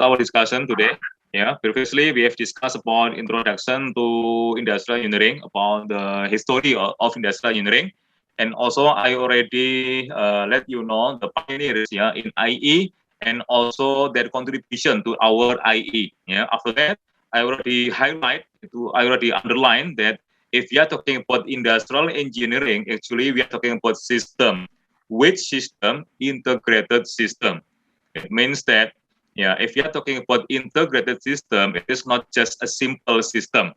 our discussion today. Yeah, previously we have discussed about introduction to industrial engineering, about the history of industrial engineering, and also I already let you know the pioneers, yeah, in IE, and also their contribution to our IE. Yeah, after that I already underline that if you are talking about industrial engineering, actually we are talking about system. Which system? Integrated system. It means that, yeah, if you are talking about integrated system, it is not just a simple system.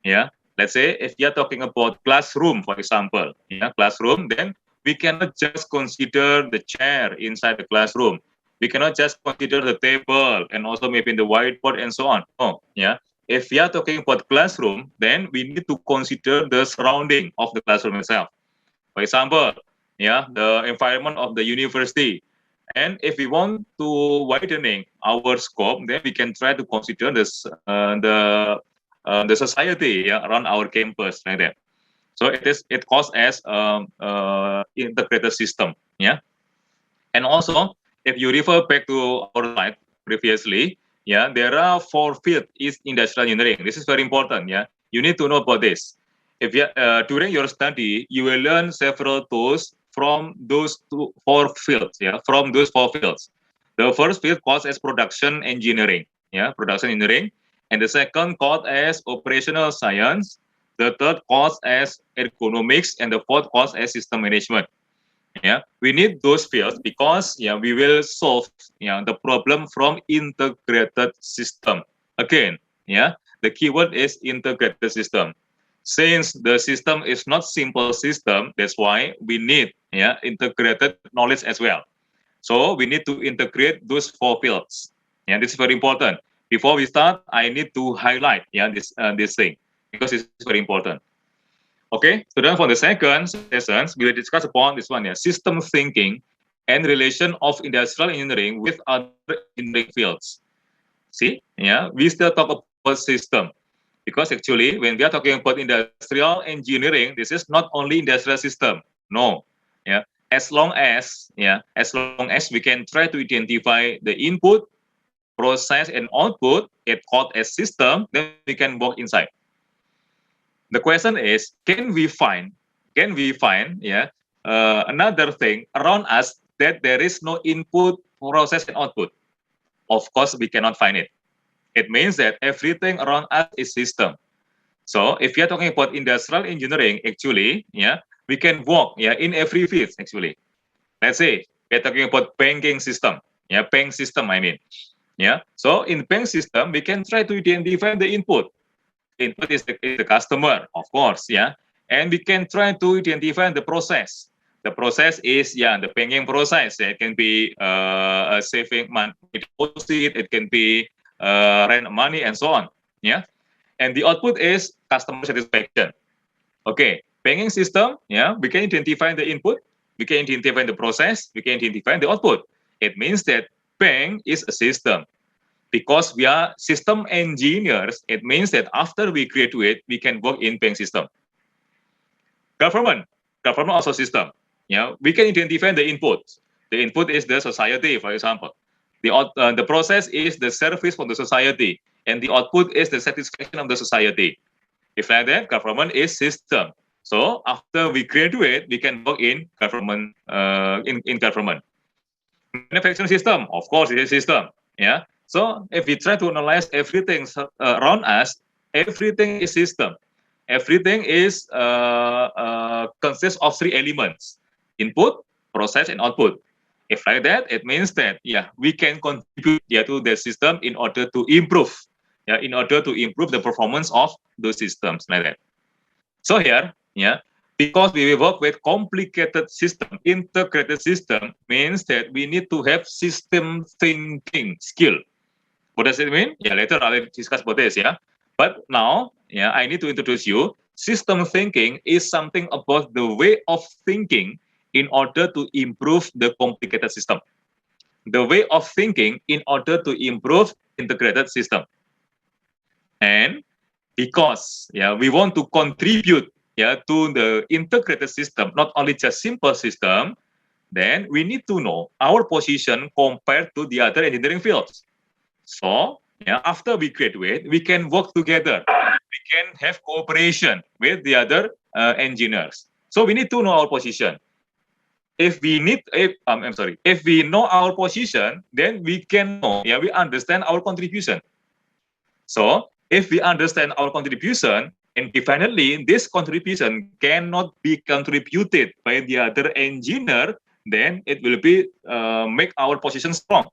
Yeah, let's say if you are talking about classroom, for example, yeah, classroom, then we cannot just consider the chair inside the classroom. We cannot just consider the table and also maybe the whiteboard and so on. Oh, yeah. If we are talking about classroom, then we need to consider the surrounding of the classroom itself. For example, yeah, the environment of the university. And if we want to widening our scope, then we can try to consider this the society, yeah, around our campus, like that. So it calls as integrated system, yeah. And also, if you refer back to our slide previously, yeah, there are 4 fields in industrial engineering. This is very important, yeah. You need to know about this. If you, during your study, you will learn several tools from those 4 fields, yeah, from those 4 fields. The first field calls as production engineering, yeah, production engineering, and the second called as operational science. The third calls as ergonomics, and the fourth calls as system management. Yeah, we need those fields because, yeah, we will solve, yeah, the problem from integrated system. Again, yeah, the keyword is integrated system. Since the system is not simple system, that's why we need, yeah, integrated knowledge as well. So we need to integrate those 4 fields. Yeah, this is very important. Before we start, I need to highlight, yeah, this thing, because it's very important. Okay, so then for the second sessions, we will discuss upon this one, yeah, system thinking and relation of industrial engineering with other engineering fields. See, yeah, we still talk about system because actually when we are talking about industrial engineering, this is not only industrial system. No, yeah, as long as we can try to identify the input, process, and output, it called as system, then we can work inside. The question is, can we find, yeah, another thing around us that there is no input, process, and output? Of course, we cannot find it. It means that everything around us is system. So if you are talking about industrial engineering, actually, yeah, we can work, yeah, in every field, actually. Let's say we are talking about banking system, yeah, bank system, I mean, yeah. So in bank system, we can try to identify the input. Input is the customer, of course, yeah. And we can try to identify the process. The process is, yeah, the banking process. It can be a saving money deposit, it can be rent money, and so on, yeah. And the output is customer satisfaction. Okay, banking system, yeah, we can identify the input, we can identify the process, we can identify the output. It means that bank is a system. Because we are system engineers, it means that after we graduate, we can work in bank system. Government also system. Yeah, we can identify the input. The input is the society, for example. The process is the service for the society, and the output is the satisfaction of the society. If like that, government is system. So after we graduate, we can work in government. In government, manufacturing system, of course, it is system. Yeah. So if we try to analyze everything around us, everything is system. Everything is consists of 3 elements: input, process, and output. If like that, it means that, yeah, we can contribute, yeah, to the system in order to improve, yeah, in order to improve the performance of those systems, like that. So here, yeah, because we work with complicated system, integrated system means that we need to have system thinking skill. What does it mean? Yeah, later I'll discuss about this, yeah. But now, yeah, I need to introduce you. System thinking is something about the way of thinking in order to improve the complicated system. The way of thinking in order to improve integrated system. And because, yeah, we want to contribute, yeah, to the integrated system, not only just simple system, then we need to know our position compared to the other engineering fields. So, yeah, after we graduate, we can work together. We can have cooperation with the other engineers. So we need to know our position. If we know our position, then we can know, yeah, we understand our contribution. So if we understand our contribution, and definitely this contribution cannot be contributed by the other engineer, then it will be make our position strong.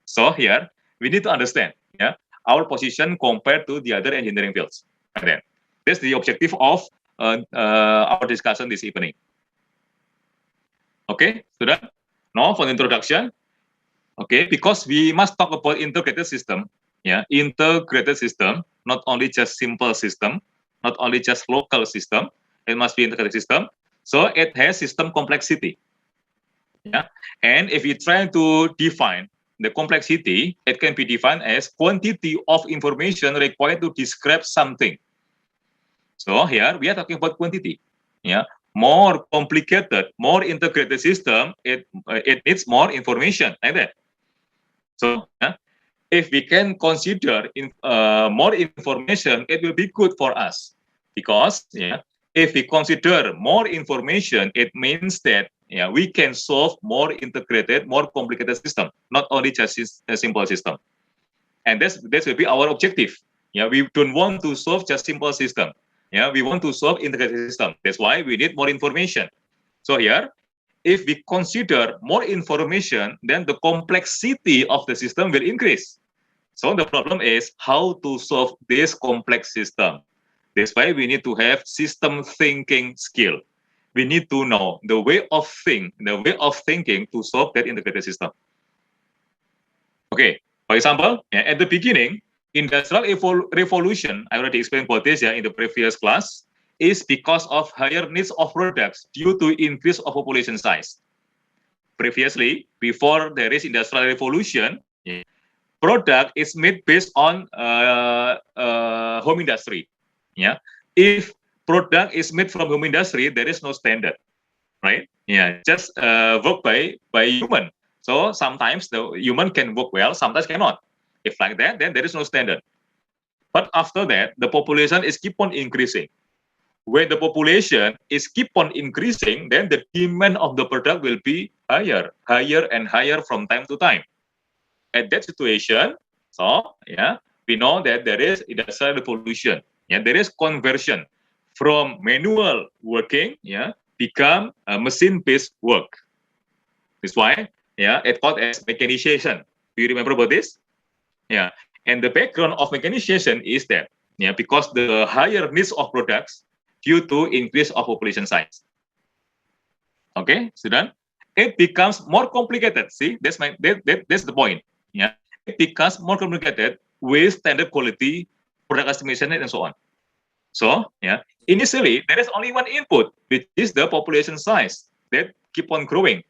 So here we need to understand, yeah, our position compared to the other engineering fields. And then that's the objective of our discussion this evening. Okay, sudah? Now for the introduction. Okay, because we must talk about integrated system. Yeah, integrated system, not only just simple system, not only just local system. It must be integrated system. So it has system complexity. Yeah, and if you try to define the complexity, it can be defined as quantity of information required to describe something. So here we are talking about quantity. Yeah, more complicated, more integrated system, it needs more information, like that. So yeah, if we can consider more information, it will be good for us, because yeah, if we consider more information, it means that yeah, we can solve more integrated, more complicated system, not only just a simple system. And that will be our objective. Yeah, we don't want to solve just simple system. Yeah, we want to solve integrated system. That's why we need more information. So here, if we consider more information, then the complexity of the system will increase. So the problem is how to solve this complex system. That's why we need to have system thinking skill. We need to know the way of thinking to solve that integrated system. Okay, for example, at the beginning, industrial revolution, I already explained about this in the previous class, is because of higher needs of products due to increase of population size. Previously, before there is industrial revolution, product is made based on home industry. Yeah, if product is made from home industry, there is no standard, right? Yeah, just work by human. So sometimes the human can work well, sometimes cannot. If like that, then there is no standard. But after that, the population is keep on increasing. When the population is keep on increasing, then the demand of the product will be higher and higher from time to time. At that situation, so yeah, we know that there is industrial revolution. Yeah, there is conversion from manual working, yeah, become machine-based work. That's why, yeah, it's called as mechanization. Do you remember about this? Yeah, and the background of mechanization is that, yeah, because the higher needs of products due to increase of population size. Okay, Sudan, it becomes more complicated. See, that's the point. Yeah, it becomes more complicated with standard quality, product estimation, and so on. So, yeah, initially there is only one input, which is the population size that keep on growing.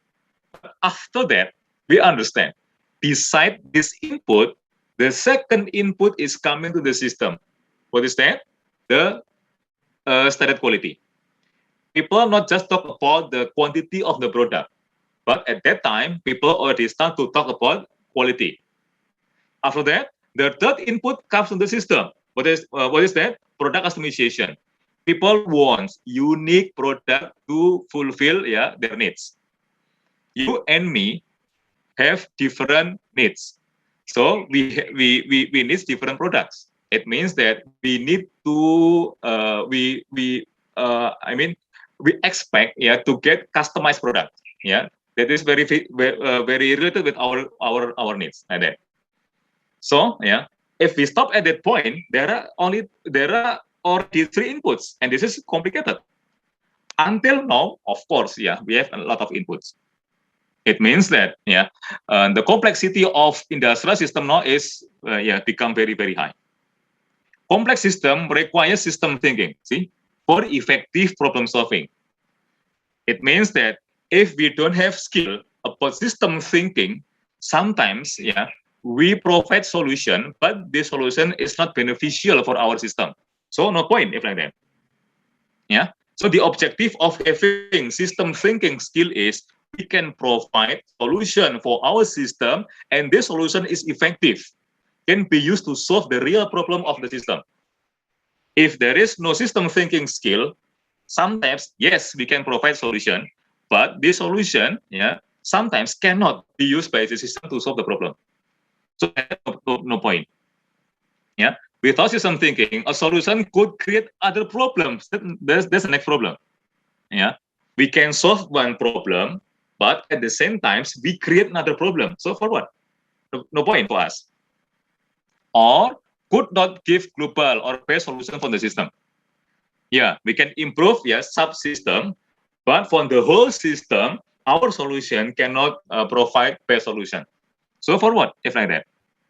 But after that, we understand, beside this input, the second input is coming to the system. What is that? The standard quality. People not just talk about the quantity of the product, but at that time, people already start to talk about quality. After that, the third input comes from the system. What is that? Product customization. People want unique product to fulfill their needs. You and me have different needs, so we need different products. It means that we need to we expect to get customized product. Yeah, that is very related with our needs like that. So yeah, if we stop at that point, there are already three inputs, and this is complicated. Until now, of course, we have a lot of inputs. It means that the complexity of industrial system now is become very, very high. Complex system requires system thinking, see, for effective problem solving. It means that if we don't have skill about system thinking, sometimes we provide solution, but the solution is not beneficial for our system. So no point if like that. Yeah. So the objective of having system thinking skill is we can provide solution for our system, and this solution is effective. can be used to solve the real problem of the system. If there is no system thinking skill, sometimes, yes, we can provide solution, but this solution, sometimes cannot be used by the system to solve the problem. So no point. Yeah, without system thinking, a solution could create other problems. That's the next problem. Yeah, we can solve one problem, but at the same time, we create another problem. So for what? No point for us. Or could not give global or best solution for the system. Yeah, we can improve subsystem, but for the whole system, our solution cannot provide best solution. So for what? If like that,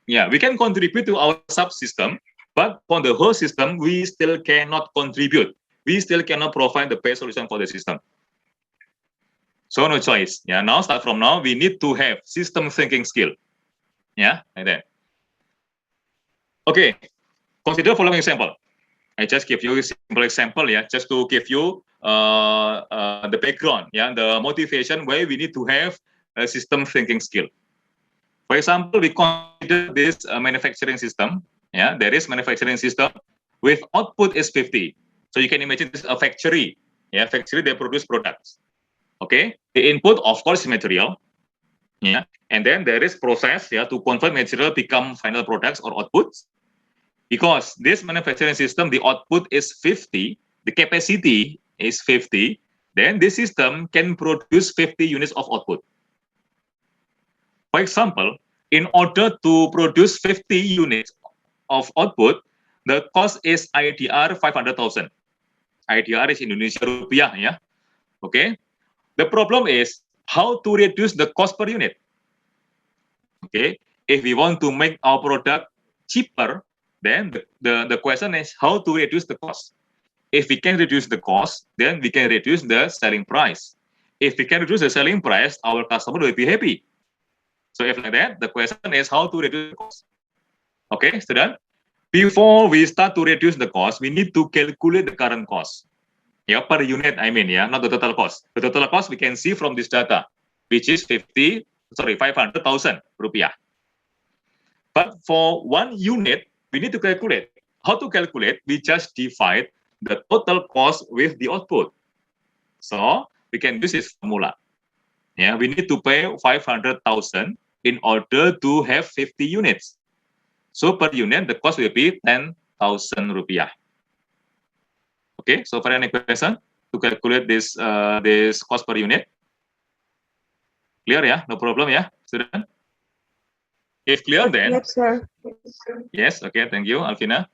yeah, we can contribute to our subsystem, but for the whole system, we still cannot contribute. We still cannot provide the best solution for the system. So no choice. Yeah, now start from now, we need to have system thinking skill. Yeah, like that. Okay, consider following example. I just give you a simple example, just to give you the background, the motivation why we need to have a system thinking skill. For example, we consider this manufacturing system. Yeah, there is manufacturing system with output is 50. So you can imagine this a factory. Yeah, factory they produce products. Okay, the input of course is material. Yeah, and then there is process to convert material become final products or outputs. Because this manufacturing system, the output is 50, the capacity is 50, then this system can produce 50 units of output. For example, in order to produce 50 units of output, the cost is IDR 500,000. IDR is Indonesia rupiah, yeah. Okay. The problem is how to reduce the cost per unit. Okay. If we want to make our product cheaper, then the question is how to reduce the cost. If we can reduce the cost, then we can reduce the selling price. If we can reduce the selling price, our customer will be happy. So if like that, the question is how to reduce the cost. Okay, student? Before we start to reduce the cost, we need to calculate the current cost. Yeah, per unit, I mean, not the total cost. The total cost we can see from this data, which is 500,000 rupiah. But for one unit, we need to calculate. How to calculate? We just divide the total cost with the output. So we can use this formula. Yeah, we need to pay 500,000 in order to have 50 units. So per unit, the cost will be 10,000 rupiah. Okay, so for any question to calculate this this cost per unit? Clear, yeah? No problem, yeah, student? If clear, then yes, sir. Yes, okay, thank you, Alvina.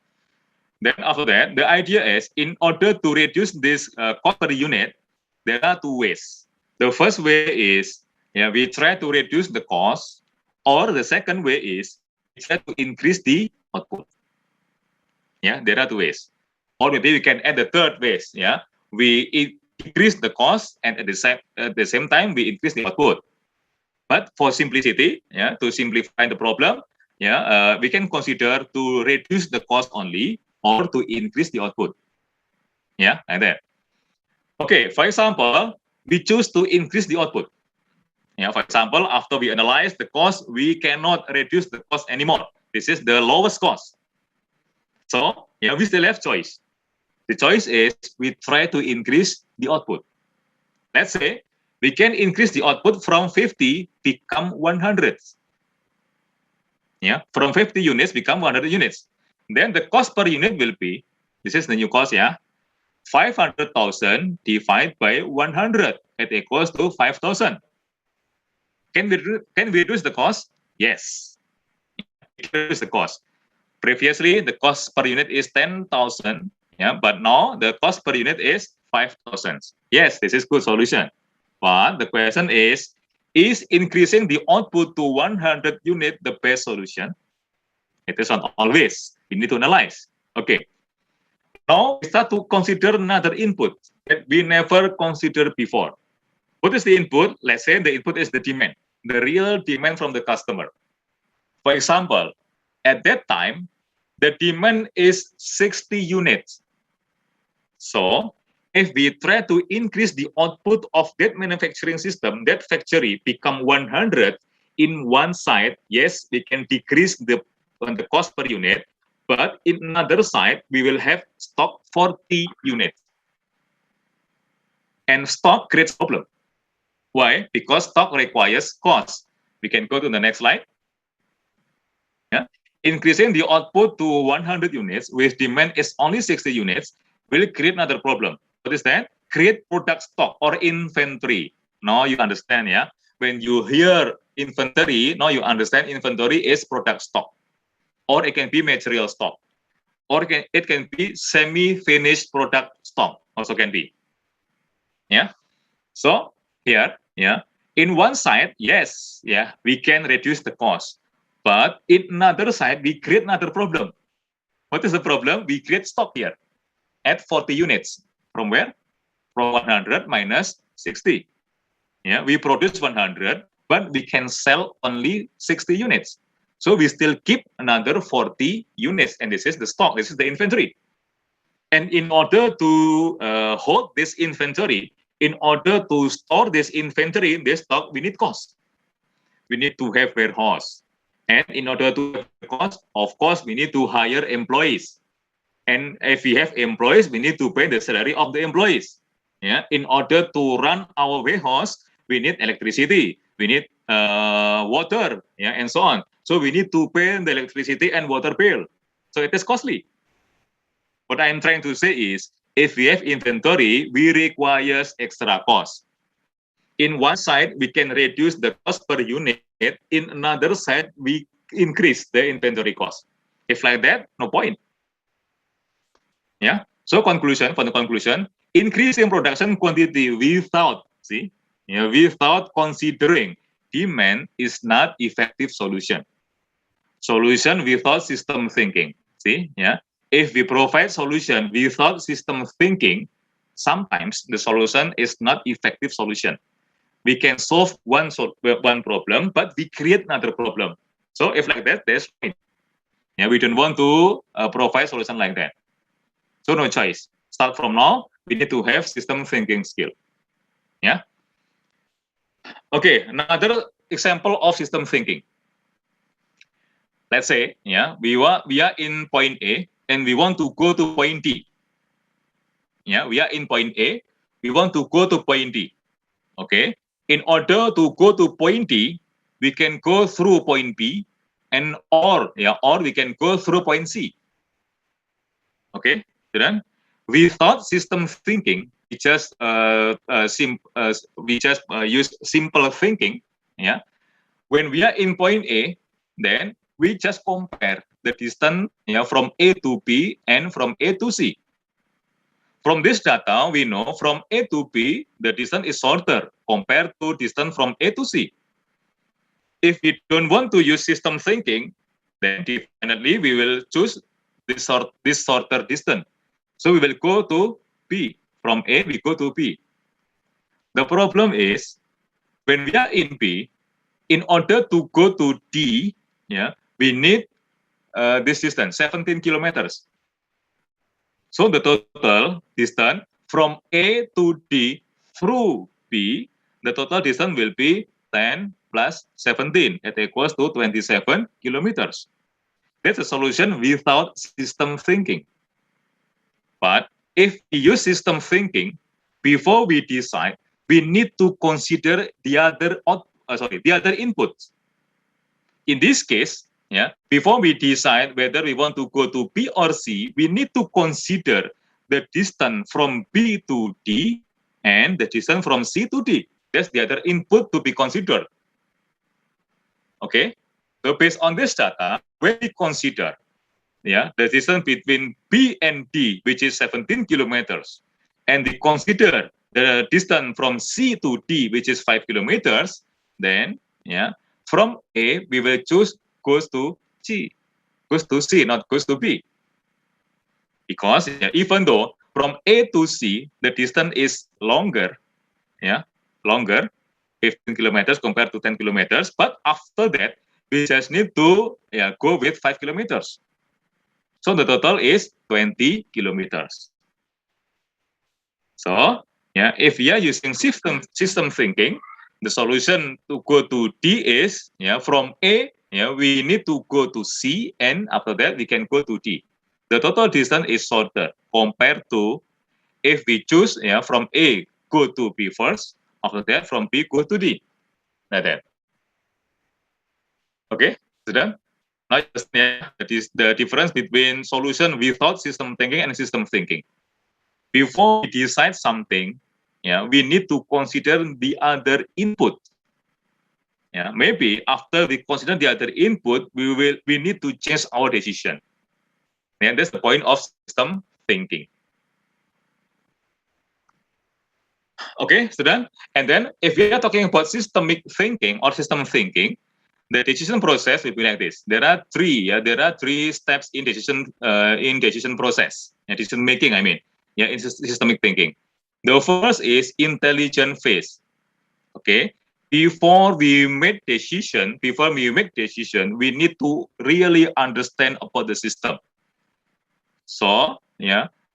Then after that, the idea is in order to reduce this cost per unit, there are two ways. The first way is we try to reduce the cost, or the second way is we try to increase the output. Yeah, there are two ways. Or maybe we can add the third ways. Yeah, we increase the cost and at the same time we increase the output. But for simplicity, to simplify the problem, we can consider to reduce the cost only or to increase the output. Yeah, like that. Okay, for example, we choose to increase the output. Yeah, for example, after we analyze the cost, we cannot reduce the cost anymore. This is the lowest cost. So, we still have choice. The choice is we try to increase the output. Let's say we can increase the output from 50 become 100. Yeah, from 50 units become 100 units. Then the cost per unit will be, this is the new cost, 500,000 divided by 100. It equals to 5,000. Can we reduce the cost? Yes. We can reduce the cost. Previously, the cost per unit is 10,000. But now the cost per unit is 5,000. Yes, this is good solution. But the question is increasing the output to 100 unit the best solution? It is not always. We need to analyze. Okay. Now we start to consider another input that we never considered before. What is the input? Let's say the input is the demand, the real demand from the customer. For example, at that time, the demand is 60 units. So if we try to increase the output of that manufacturing system, that factory become 100 in one side, yes, we can decrease the on the cost per unit, but in another side, we will have stock 40 units. And stock creates problem. Why? Because stock requires cost. We can go to the next slide. Yeah. Increasing the output to 100 units with demand is only 60 units will create another problem. What is that? Create product stock or inventory. Now you understand, yeah? When you hear inventory, now you understand inventory is product stock. Or it can be material stock. Or it can be semi-finished product stock, also can be. Yeah. So here, yeah, in one side, yes, yeah, we can reduce the cost. But in another side, we create another problem. What is the problem? We create stock here at 40 units. From where? From 100 minus 60. Yeah, we produce 100, but we can sell only 60 units. So we still keep another 40 units, and this is the stock, this is the inventory. And in order to hold this inventory, in order to store this inventory in this stock, we need cost. We need to have warehouse. And in order to have cost, of course, we need to hire employees. And if we have employees, we need to pay the salary of the employees. Yeah. In order to run our warehouse, we need electricity, we need water, yeah, and so on. So we need to pay the electricity and water bill. So it is costly. What I'm trying to say is, if we have inventory, we require extra cost. In one side, we can reduce the cost per unit. In another side, we increase the inventory cost. If like that, no point. Yeah. So conclusion, for the conclusion, increasing production quantity without, without considering demand is not effective solution. Solution without system thinking. See, yeah. If we provide solution without system thinking, sometimes the solution is not effective solution. We can solve one problem, but we create another problem. So if like that, that's fine. Yeah, we don't want to provide solution like that. So no choice. Start from now, we need to have system thinking skill. Yeah. Okay, another example of system thinking. Let's say, yeah, we are in point A and we want to go to point D. Yeah, we are in point A, we want to go to point D. Okay. In order to go to point D, we can go through point B, and or we can go through point C. Okay, then without system thinking, we just use simple thinking. Yeah, when we are in point A, then we just compare the distance, from A to B and from A to C. From this data, we know from A to B, the distance is shorter compared to distance from A to C. If we don't want to use system thinking, then definitely we will choose this shorter distance. So we will go to B. From A, we go to B. The problem is, when we are in B, in order to go to D, we need this distance, 17 kilometers. So the total distance from A to D through B, the total distance will be 10 plus 17. It equals to 27 kilometers. That's a solution without system thinking. But if we use system thinking, before we decide, we need to consider the other inputs. In this case, before we decide whether we want to go to B or C, we need to consider the distance from B to D and the distance from C to D. That's the other input to be considered. Okay, so based on this data, when we consider the distance between B and D, which is 17 kilometers, and we consider the distance from C to D, which is 5 kilometers, then from A we will choose goes to C, not goes to B. Because even though from A to C the distance is longer, 15 kilometers compared to 10 kilometers, but after that we just need to go with 5 kilometers. So the total is 20 kilometers. So if we are using system thinking, the solution to go to D is from A, yeah, we need to go to C, and after that we can go to D. The total distance is shorter compared to if we choose, yeah, from A go to B first, after that from B go to D, like that. Okay, sudah. Now you understand, yeah, that is the difference between solution without system thinking and system thinking. Before we decide something, yeah, we need to consider the other input. Yeah, maybe after we consider the other input, we need to change our decision. And that's the point of system thinking. Okay, student. And then if we are talking about systemic thinking or system thinking, the decision process will be like this. There are three. There are three steps in decision process. Decision making. I mean, in systemic thinking. The first is intelligent phase. Okay. Before we make decision, we need to really understand about the system. So,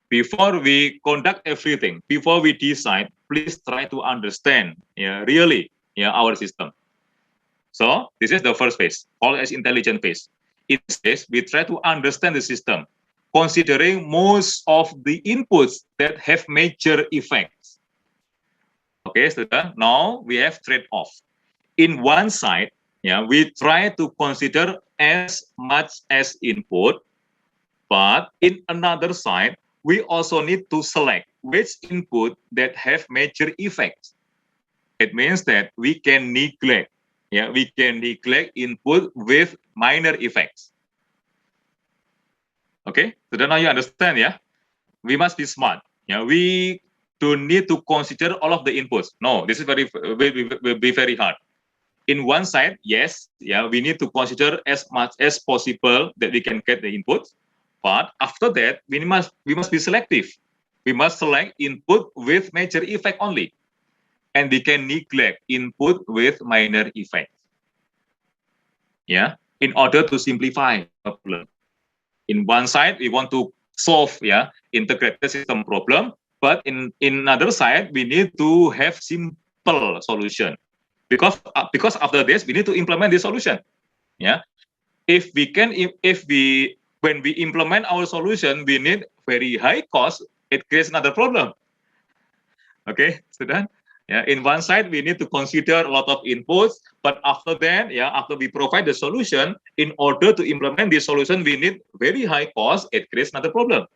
before we conduct everything, before we decide, please try to understand, really, our system. So this is the first phase, called as intelligent phase. In this phase, we try to understand the system, considering most of the inputs that have major effects. Okay, so now we have trade-off. In one side, we try to consider as much as input, but in another side, we also need to select which input that have major effects. It means that we can neglect input with minor effects. Okay, so now you understand, we must be smart. We don't need to consider all of the inputs. No, this is will be very hard. In one side, yes, we need to consider as much as possible that we can get the inputs. But after that, we must be selective. We must select input with major effect only, and we can neglect input with minor effects. In order to simplify the problem. In one side, we want to solve integrated system problem, but in another side, we need to have simple solution. Because after this, we need to implement the solution. When we implement our solution, we need very high cost. It creates another problem. Okay, so then, in one side, we need to consider a lot of inputs, but after that, after we provide the solution, in order to implement the solution, we need very high cost. It creates another problem.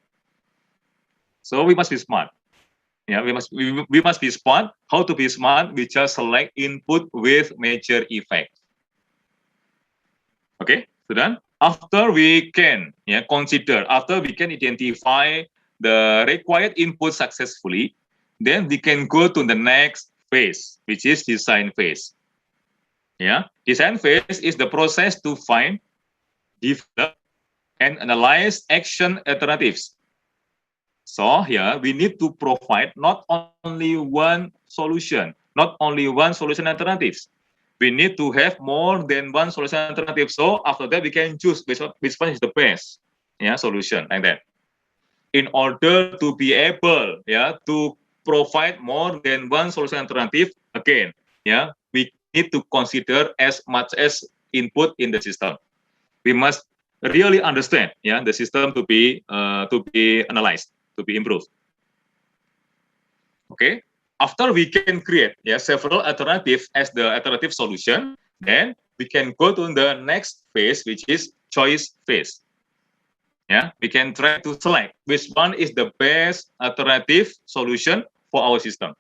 So we must be smart. We must be smart. How to be smart? We just select input with major effect. Okay, so then after we can identify the required input successfully, then we can go to the next phase, which is design phase. Design phase is the process to find, develop, and analyze action alternatives. So here we need to provide not only one solution alternatives. We need to have more than one solution alternative. So after that, we can choose which one is the best solution, like that. In order to be able to provide more than one solution alternative, again, we need to consider as much as input in the system. We must really understand the system to be analyzed, to be improved. Okay, after we can create several alternatives as the alternative solution, then we can go to the next phase, which is choice phase. We can try to select which one is the best alternative solution for our system.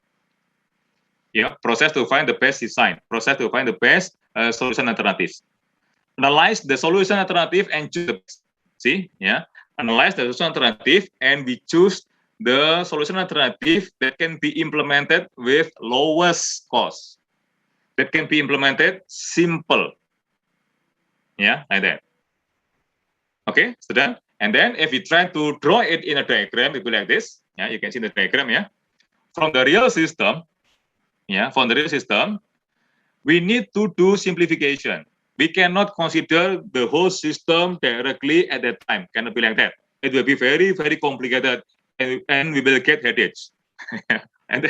Process to find the best design, process to find the best solution alternatives. Analyze the solution alternative and choose the best. Analyze the solution alternative and we choose the solution alternative that can be implemented with lowest cost, that can be implemented simple. Like that. Okay, so then, and then if we try to draw it in a diagram, it will be like this. You can see the diagram. From the real system, we need to do simplification. We cannot consider the whole system directly at that time. Cannot be like that. It will be very, very complicated, and we will get headaches. And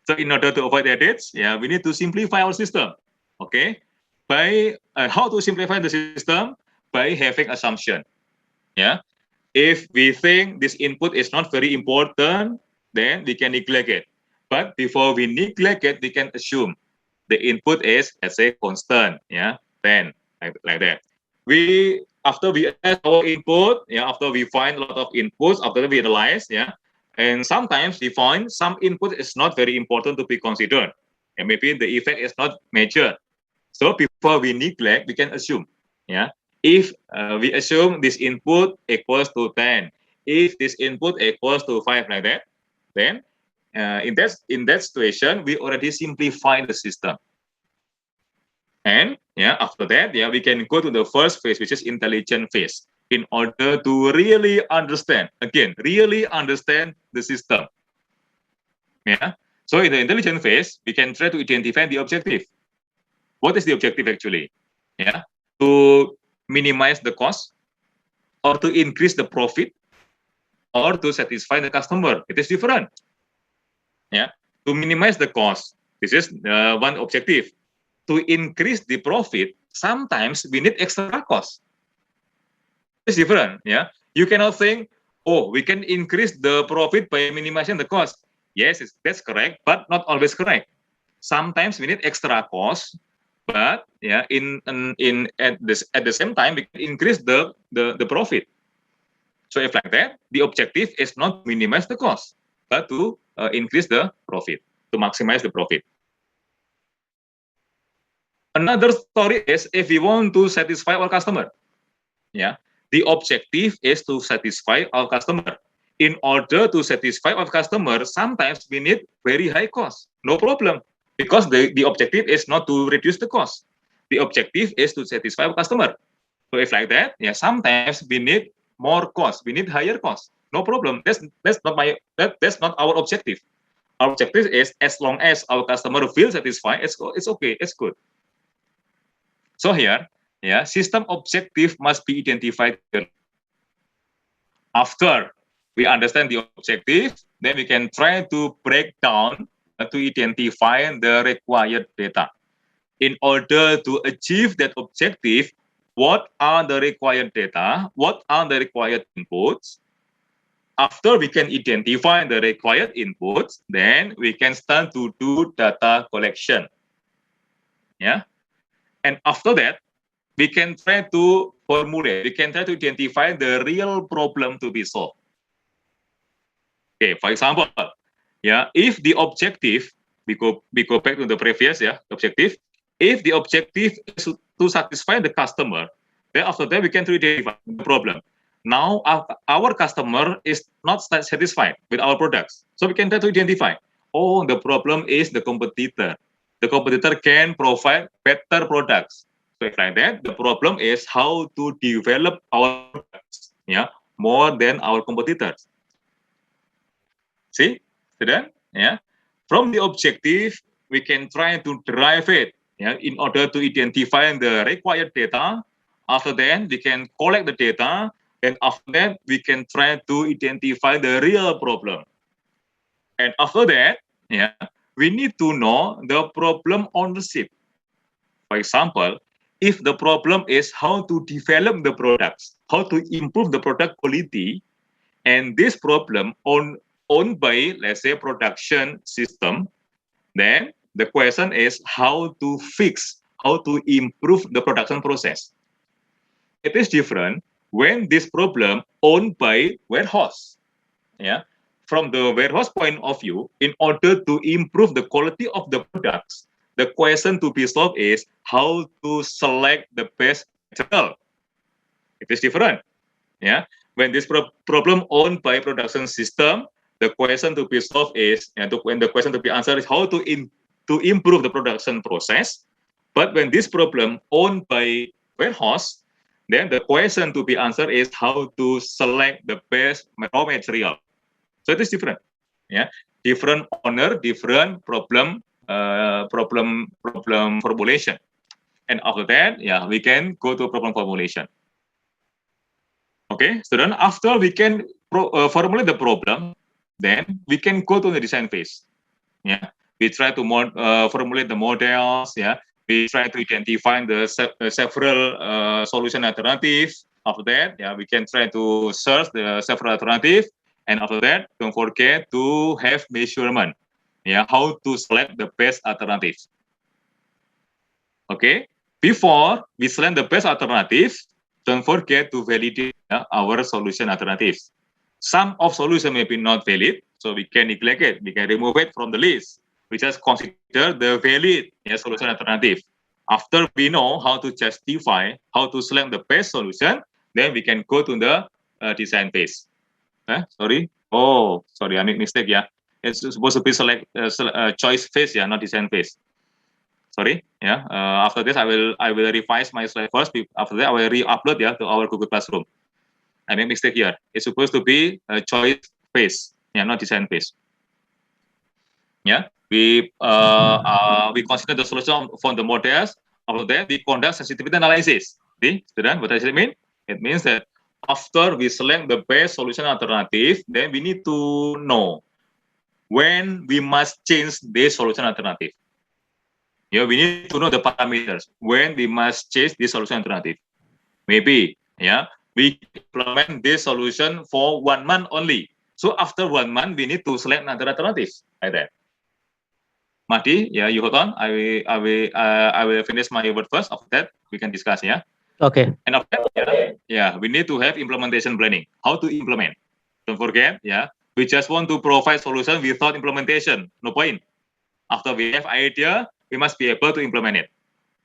so, in order to avoid headaches, we need to simplify our system. Okay, by how to simplify the system by having assumption. Yeah, if we think this input is not very important, then we can neglect it. But before we neglect it, we can assume the input is, let's say, constant. Yeah, 10, like that. We after we assess our input, yeah, after we find a lot of inputs, after we analyze, yeah, and sometimes we find some input is not very important to be considered, and maybe the effect is not major. So before we neglect, we can assume, yeah. If we assume this input equals to 10, if this input equals to 5, like that, then in that situation, we already simplify the system. And yeah, after that, yeah, we can go to the first phase, which is intelligent phase, in order to really understand, again, really understand the system. Yeah. So in the intelligent phase, we can try to identify the objective. What is the objective actually? Yeah, to minimize the cost, or to increase the profit, or to satisfy the customer. It is different. Yeah, to minimize the cost, this is one objective. To increase the profit, sometimes we need extra cost. It's different. Yeah, you cannot think, oh, we can increase the profit by minimizing the cost. Yes, that's correct, but not always correct. Sometimes we need extra cost, but yeah, at the same time we can increase the profit. So if like that, the objective is not to minimize the cost, but to increase the profit, to maximize the profit. Another story is if we want to satisfy our customer. Yeah, the objective is to satisfy our customer. In order to satisfy our customer, sometimes we need very high cost. No problem, because the objective is not to reduce the cost. The objective is to satisfy our customer. So if like that, yeah, sometimes we need more cost. We need higher cost. No problem. That's not our objective. Our objective is, as long as our customer feels satisfied, it's okay. It's good. So here, yeah, system objective must be identified. After we understand the objective, then we can try to break down to identify the required data. In order to achieve that objective, what are the required data? What are the required inputs? After we can identify the required inputs, then we can start to do data collection. Yeah. And after that, we can try to formulate, we can try to identify the real problem to be solved. Okay, for example, yeah, if the objective, we go back to the previous, yeah, objective. If the objective is to satisfy the customer, then after that we can identify the problem. Now our customer is not satisfied with our products, so we can try to identify. Oh, the problem is the competitor. The competitor can provide better products. So if like that, the problem is how to develop our products, yeah, more than our competitors. See, student, yeah. From the objective, we can try to derive it, yeah, in order to identify the required data. After that, we can collect the data, and after that, we can try to identify the real problem. And after that, yeah, we need to know the problem ownership. For example, if the problem is how to develop the products, how to improve the product quality, and this problem owned by, let's say, production system, then the question is how to fix, how to improve the production process. It is different when this problem owned by warehouse. Yeah, from the warehouse point of view, in order to improve the quality of the products, the question to be solved is how to select the best material. It is different. Yeah, when this problem owned by production system, the question to be solved is, when the question to be answered is how to improve the production process. But when this problem owned by warehouse, then the question to be answered is how to select the best raw material. So it is different. Yeah, different owner, different problem formulation. And after that, yeah, we can go to problem formulation. Okay, student, after we can formulate the problem, then we can go to the design phase. Yeah, we try to formulate the models. Yeah, we try to identify the several solution alternatives. After that, yeah, we can try to search the several alternatives, and after that, don't forget to have measurement. Yeah, how to select the best alternative. Okay, before we select the best alternative, don't forget to validate our solution alternatives. Some of solution may be not valid, so we can neglect it. We can remove it from the list. We just consider the valid solution alternative. After we know how to justify, how to select the best solution, then we can go to the design phase. Sorry. Oh, sorry, I made mistake. Yeah, it's supposed to be select choice phase. Yeah, not design phase. Sorry. Yeah. After this, I will revise my slide first. After that, I will re-upload to our Google Classroom. I made mistake here. It's supposed to be a choice phase, not design phase. Yeah, we consider the solution from the models. After that, we conduct sensitivity analysis. See, student, what does it mean? It means that after we select the best solution alternative, then we need to know when we must change this solution alternative. Yeah, we need to know the parameters when we must change this solution alternative. Maybe, we implement this solution for 1 month only. So after 1 month, we need to select another alternative like that. Mahdi, you hold on. I will finish my word first. After that, we can discuss. Yeah. Okay. And after that, we need to have implementation planning. How to implement? Don't forget, we just want to provide solution without implementation. No point. After we have idea, we must be able to implement it.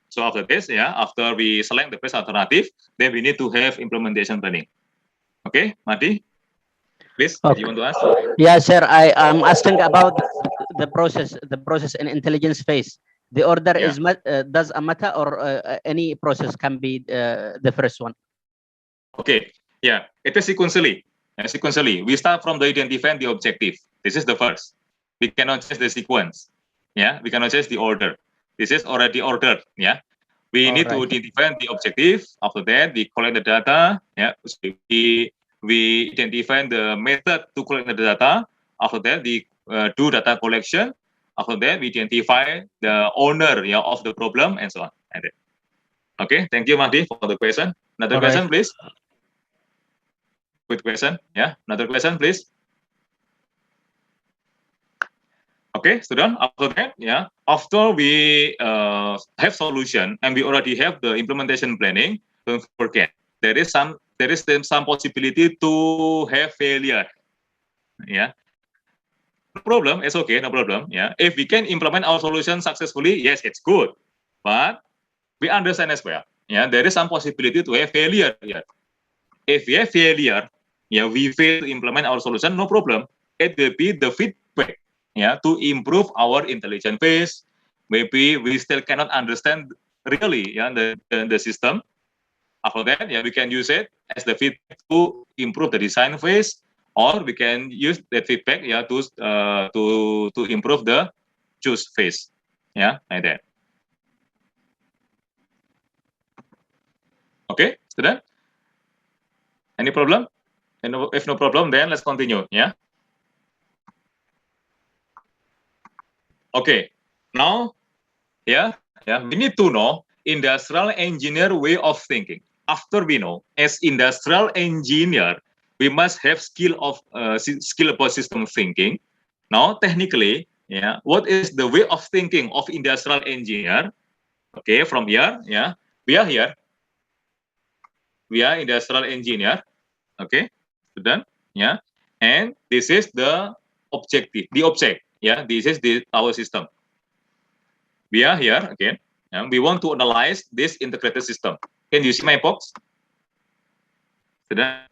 So after this, after we select the best alternative, then we need to have implementation planning. Okay, Mahdi, please, you want to ask? Yeah, sir. I am asking about the process in intelligence phase. The order is does a matter, or any process can be the first one? Okay, it is sequentially. Sequentially, we start from the identifying the objective. This is the first. We cannot change the sequence. We cannot change the order. This is already ordered. We need to identify the objective. After that, we collect the data. So we identify the method to collect the data. After that, we do data collection. After that, we identify the owner of the problem and so on. Okay, thank you, Mahdi, for the question. Another question, please. Good question. Another question, please. Okay, student. After that, after we have solution and we already have the implementation planning, don't forget there is some possibility to have failure. No problem. It's okay. No problem. If we can implement our solution successfully, yes, it's good. But we understand as well. There is some possibility to have failure here. If we have failure, we fail to implement our solution, no problem. It will be the feedback, to improve our intelligence phase. Maybe we still cannot understand really, the system. After that, we can use it as the feedback to improve the design phase, or we can use that feedback, to improve the choose phase, like that. Okay, student. Any problem? And if no problem, then let's continue. Okay. Now, we need to know industrial engineer way of thinking. After we know, as industrial engineer, we must have skill about system thinking. Now, technically, what is the way of thinking of industrial engineer? Okay, from here, we are here. We are industrial engineer. Okay, done. And this is the objective, the object. This is our system. We are here again, and we want to analyze this integrated system. Can you see my box? Can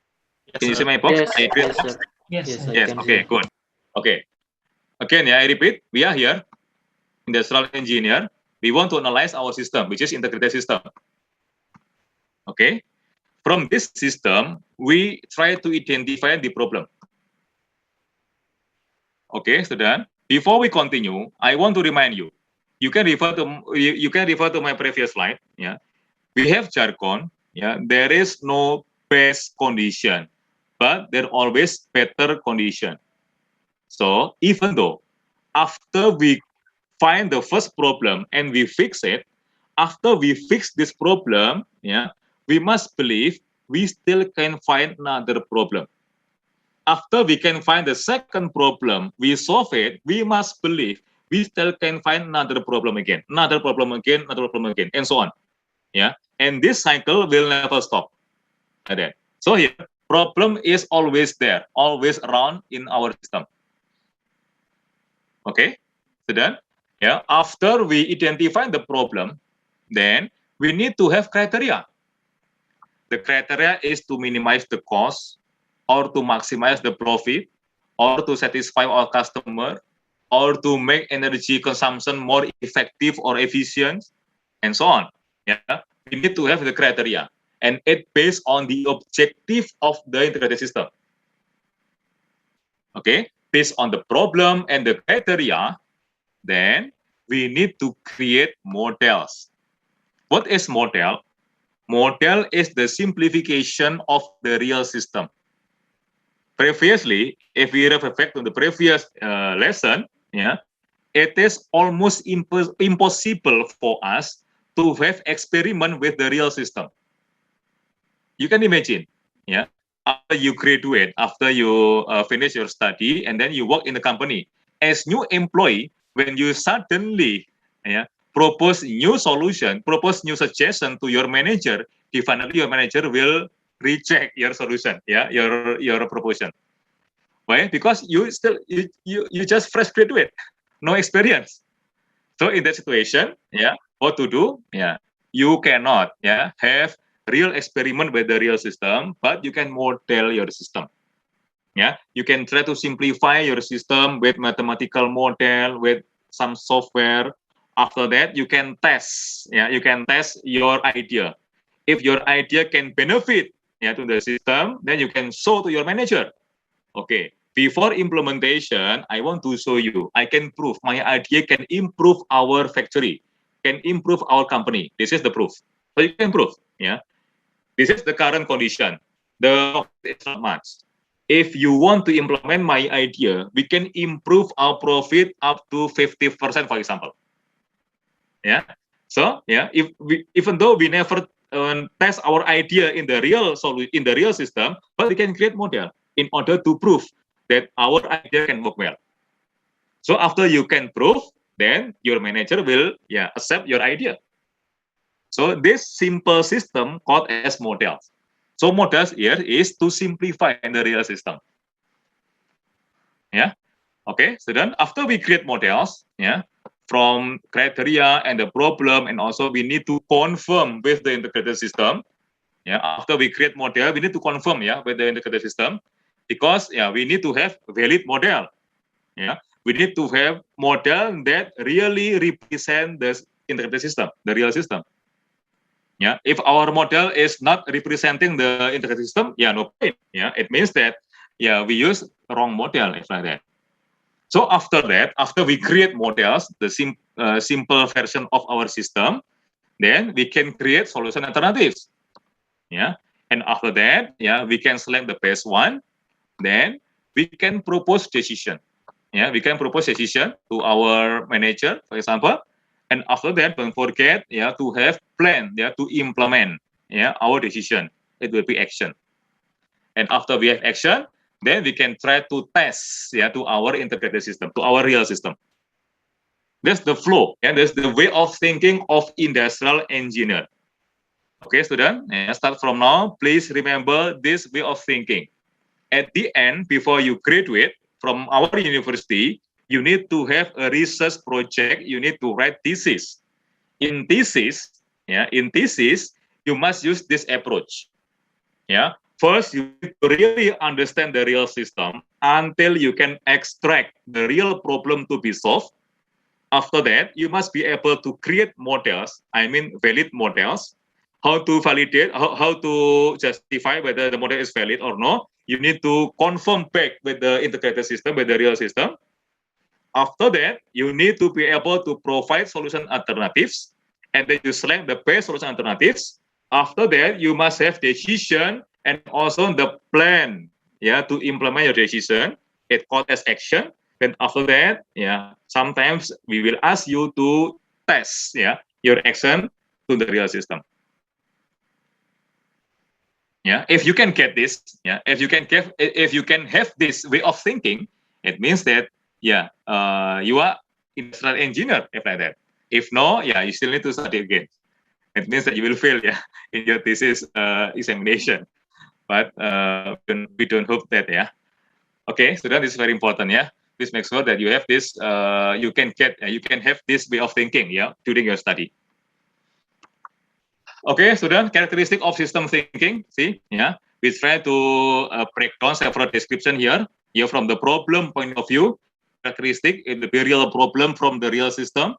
you see my box? Yes. Okay, good. Okay. Again, I repeat, we are here, industrial engineer. We want to analyze our system, which is integrated system. Okay. From this system, we try to identify the problem. Okay, student. Before we continue, I want to remind you. You can refer to my previous slide. We have jargon. There is no best condition, but there always better condition. So even though after we find the first problem and we fix it, after we fix this problem, yeah, we must believe we still can find another problem. After we can find the second problem, we solve it, we must believe we still can find another problem again, another problem again, another problem again, and so on. Yeah, and this cycle will never stop. Okay. So here, problem is always there, always around in our system. Okay, so then, yeah, after we identify the problem, then we need to have criteria. The criteria is to minimize the cost, or to maximize the profit, or to satisfy our customer, or to make energy consumption more effective or efficient, and so on. Yeah, we need to have the criteria, and it based on the objective of the integrated system. Okay, based on the problem and the criteria, then we need to create models. What is model? Model is the simplification of the real system. Previously, if we refer back to the previous lesson, yeah, it is almost impossible for us to have experiment with the real system. You can imagine, yeah, after you graduate, after you finish your study, and then you work in the company as new employee, when you suddenly, yeah, propose new solution, propose new suggestion to your manager, definitely your manager will reject your solution, yeah, your proposition. Why? Because you just fresh graduate, no experience. So in that situation, yeah, what to do? Yeah, you cannot, yeah, have real experiment with the real system, but you can model your system. Yeah, you can try to simplify your system with mathematical model, with some software. After that, you can test. Yeah, you can test your idea. If your idea can benefit, yeah, to the system, then you can show to your manager. Okay, before implementation, I want to show you, I can prove my idea can improve our factory, can improve our company. This is the proof. So you can prove, yeah. This is the current condition. The it's not much. If you want to implement my idea, we can improve our profit up to 50%, for example. Yeah. So yeah, if we, even though we never test our idea in the real system, but we can create model in order to prove that our idea can work well. So after you can prove, then your manager will, yeah, accept your idea. So this simple system called as models. So models here is to simplify the real system. Yeah. Okay. So then after we create models, yeah, from criteria and the problem, and also we need to confirm with the integrated system. Yeah. After we create model, we need to confirm, yeah, with the integrated system, because, yeah, we need to have valid model. Yeah. We need to have model that really represent the integrated system, the real system. Yeah, if our model is not representing the integrated system, yeah, no point. Yeah, it means that, yeah, we use wrong model, it's like that. So after that, after we create models, the simple version of our system, then we can create solution alternatives. Yeah, and after that, yeah, we can select the best one. Then we can propose decision. Yeah, we can propose decision to our manager, for example. And after that, don't forget, yeah, to have plan, yeah, to implement, yeah, our decision. It will be action. And after we have action, then we can try to test, yeah, to our integrated system, to our real system. That's the flow, and that's the way of thinking of industrial engineer. Okay, student, yeah, start from now. Please remember this way of thinking. At the end, before you graduate from our university, you need to have a research project. You need to write thesis. In thesis, yeah, you must use this approach. Yeah, first you need to really understand the real system until you can extract the real problem to be solved. After that, you must be able to create models. I mean, valid models. How to validate? How to justify whether the model is valid or not? You need to confirm back with the integrated system, with the real system. After that, you need to be able to provide solution alternatives, and then you select the best solution alternatives. After that, you must have decision and also the plan, yeah, to implement your decision. It called as action. Then after that, yeah, sometimes we will ask you to test, yeah, your action to the real system. Yeah, if you can get this, yeah, if you can have this way of thinking, it means that you are industrial engineer, if like that. If no, you still need to study again. It means that you will fail, in your thesis examination. But we don't hope that, Okay, so that is very important, Please make sure that you have this. You can have this way of thinking, during your study. Okay, so then characteristic of system thinking. See, we try to break down several description here. Here from the problem point of view, characteristic in the real problem from the real system,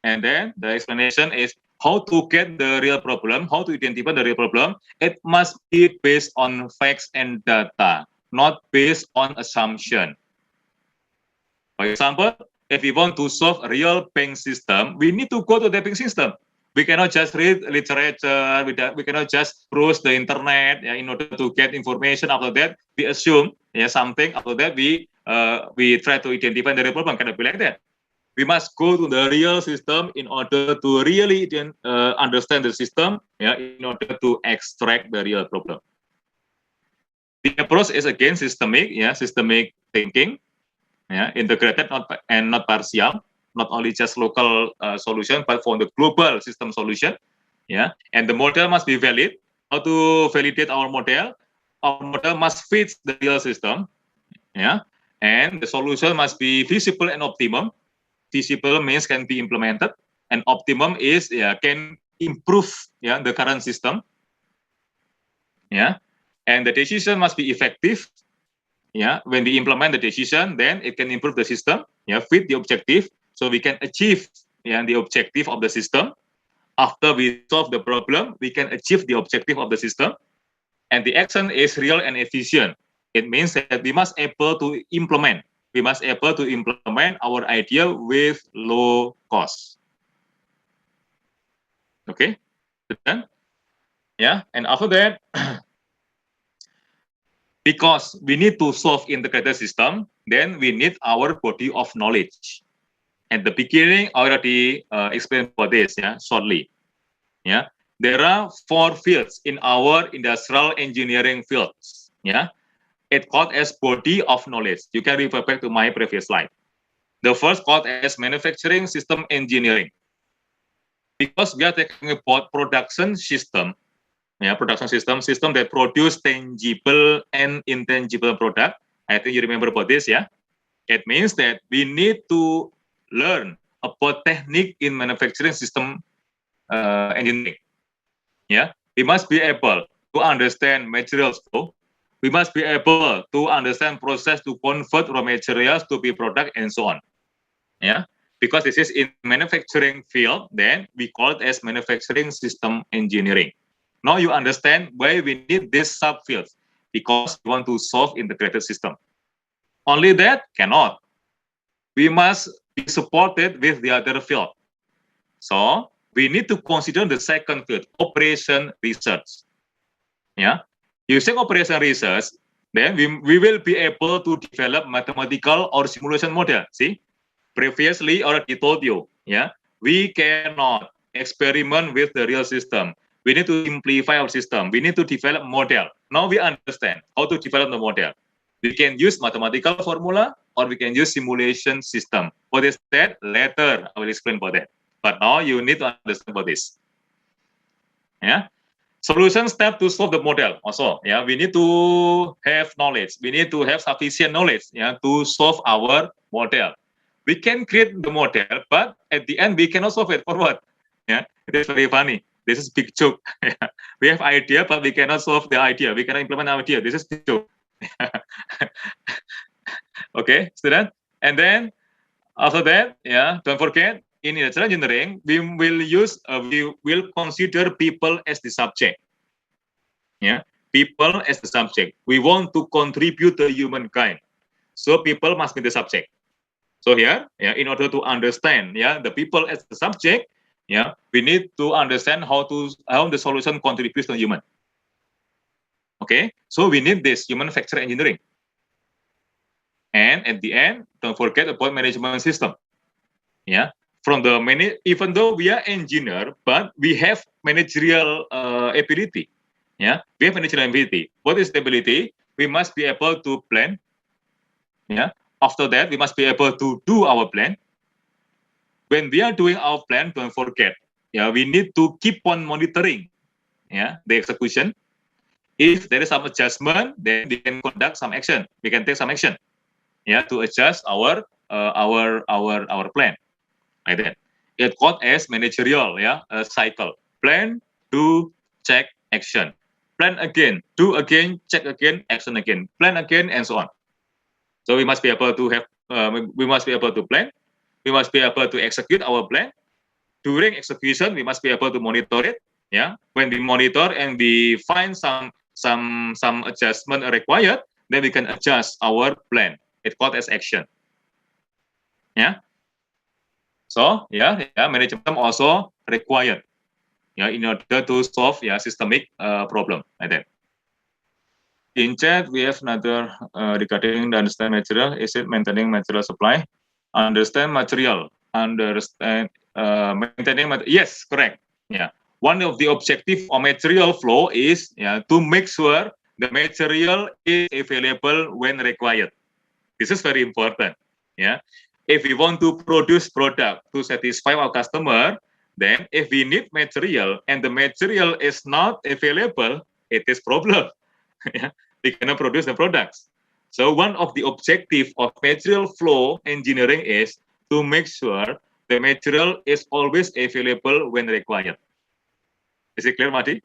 and then the explanation is how to get the real problem, how to identify the real problem. It must be based on facts and data, not based on assumption. For example, if we want to solve a real bank system, we need to go to the bank system. We cannot just read literature. We cannot just browse the internet in order to get information. After that, we assume something. After that, we try to identify the real problem. Cannot be like that. We must go to the real system in order to really understand the system. In order to extract the real problem. The approach is again systemic. Systemic thinking. Integrated and not partial. Not only just local solution, but for the global system solution. And the model must be valid. How to validate our model? Our model must fit the real system. And the solution must be feasible and optimum. Feasible means can be implemented, and optimum is can improve the current system. And the decision must be effective. When we implement the decision, then it can improve the system. Fit the objective. So we can achieve the objective of the system. After we solve the problem, we can achieve the objective of the system. And the action is real and efficient. It means that we must able to implement. We must able to implement our idea with low cost. Okay. Then, and after that, because we need to solve integrated system, then we need our body of knowledge. At the beginning, I already explained for this, shortly. There are 4 fields in our industrial engineering fields. It called as body of knowledge. You can refer back to my previous slide. The first called as manufacturing system engineering. Because we are talking about production system, system that produce tangible and intangible product. I think you remember about this, It means that we need to learn about technique in manufacturing system engineering. We must be able to understand materials flow. We must be able to understand process to convert raw materials to be product and so on. Because this is in manufacturing field, then we call it as manufacturing system engineering. Now you understand why we need this subfield, because we want to solve integrated system. Only that cannot. We must be supported with the other field. So we need to consider the second field, operation research. Using operation research, then we will be able to develop mathematical or simulation model. See, previously I already told you, we cannot experiment with the real system. We need to simplify our system. We need to develop model. Now we understand how to develop the model. We can use mathematical formula or we can use simulation system. What is that? Later I will explain about that. But now you need to understand about this. Solution step to solve the model also. We need to have knowledge. We need to have sufficient knowledge to solve our model. We can create the model, but at the end we cannot solve it. For what? It is very funny. This is big joke. We have idea, but we cannot solve the idea. We cannot implement our idea. This is big joke. Okay, student. And then after that, don't forget, in industrial engineering, we will consider people as the subject. People as the subject. We want to contribute to humankind. So people must be the subject. So here, in order to understand, the people as the subject, we need to understand how the solution contributes to human. Okay, so we need this human factor engineering. And at the end, don't forget about management system. from the even though we are engineer, but we have managerial ability. Yeah, we have managerial ability. What is the ability? We must be able to plan. Yeah. After that, we must be able to do our plan. When we are doing our plan, don't forget. Yeah, we need to keep on monitoring. Yeah, the execution. If there is some adjustment, then we can conduct some action. We can take some action. Yeah, to adjust our plan. Like that. It called as managerial, yeah, cycle. Plan, do, check, action. Plan again, do again, check again, action again. Plan again, and so on. So we must be able to have, we must be able to plan. We must be able to execute our plan. During execution, we must be able to monitor it. Yeah, when we monitor and we find some adjustment required, then we can adjust our plan. It's called as action. Yeah. So management also required, in order to solve systemic problem like that. In chat, we have another regarding the understand material. Is it maintaining material supply? Understand material. Understand maintaining material. Yes, correct. Yeah. One of the objective of material flow is to make sure the material is available when required. This is very important. Yeah. If we want to produce product to satisfy our customer, then if we need material and the material is not available, it is problem. We cannot produce the products. So one of the objective of material flow engineering is to make sure the material is always available when required. Is it clear, Madi?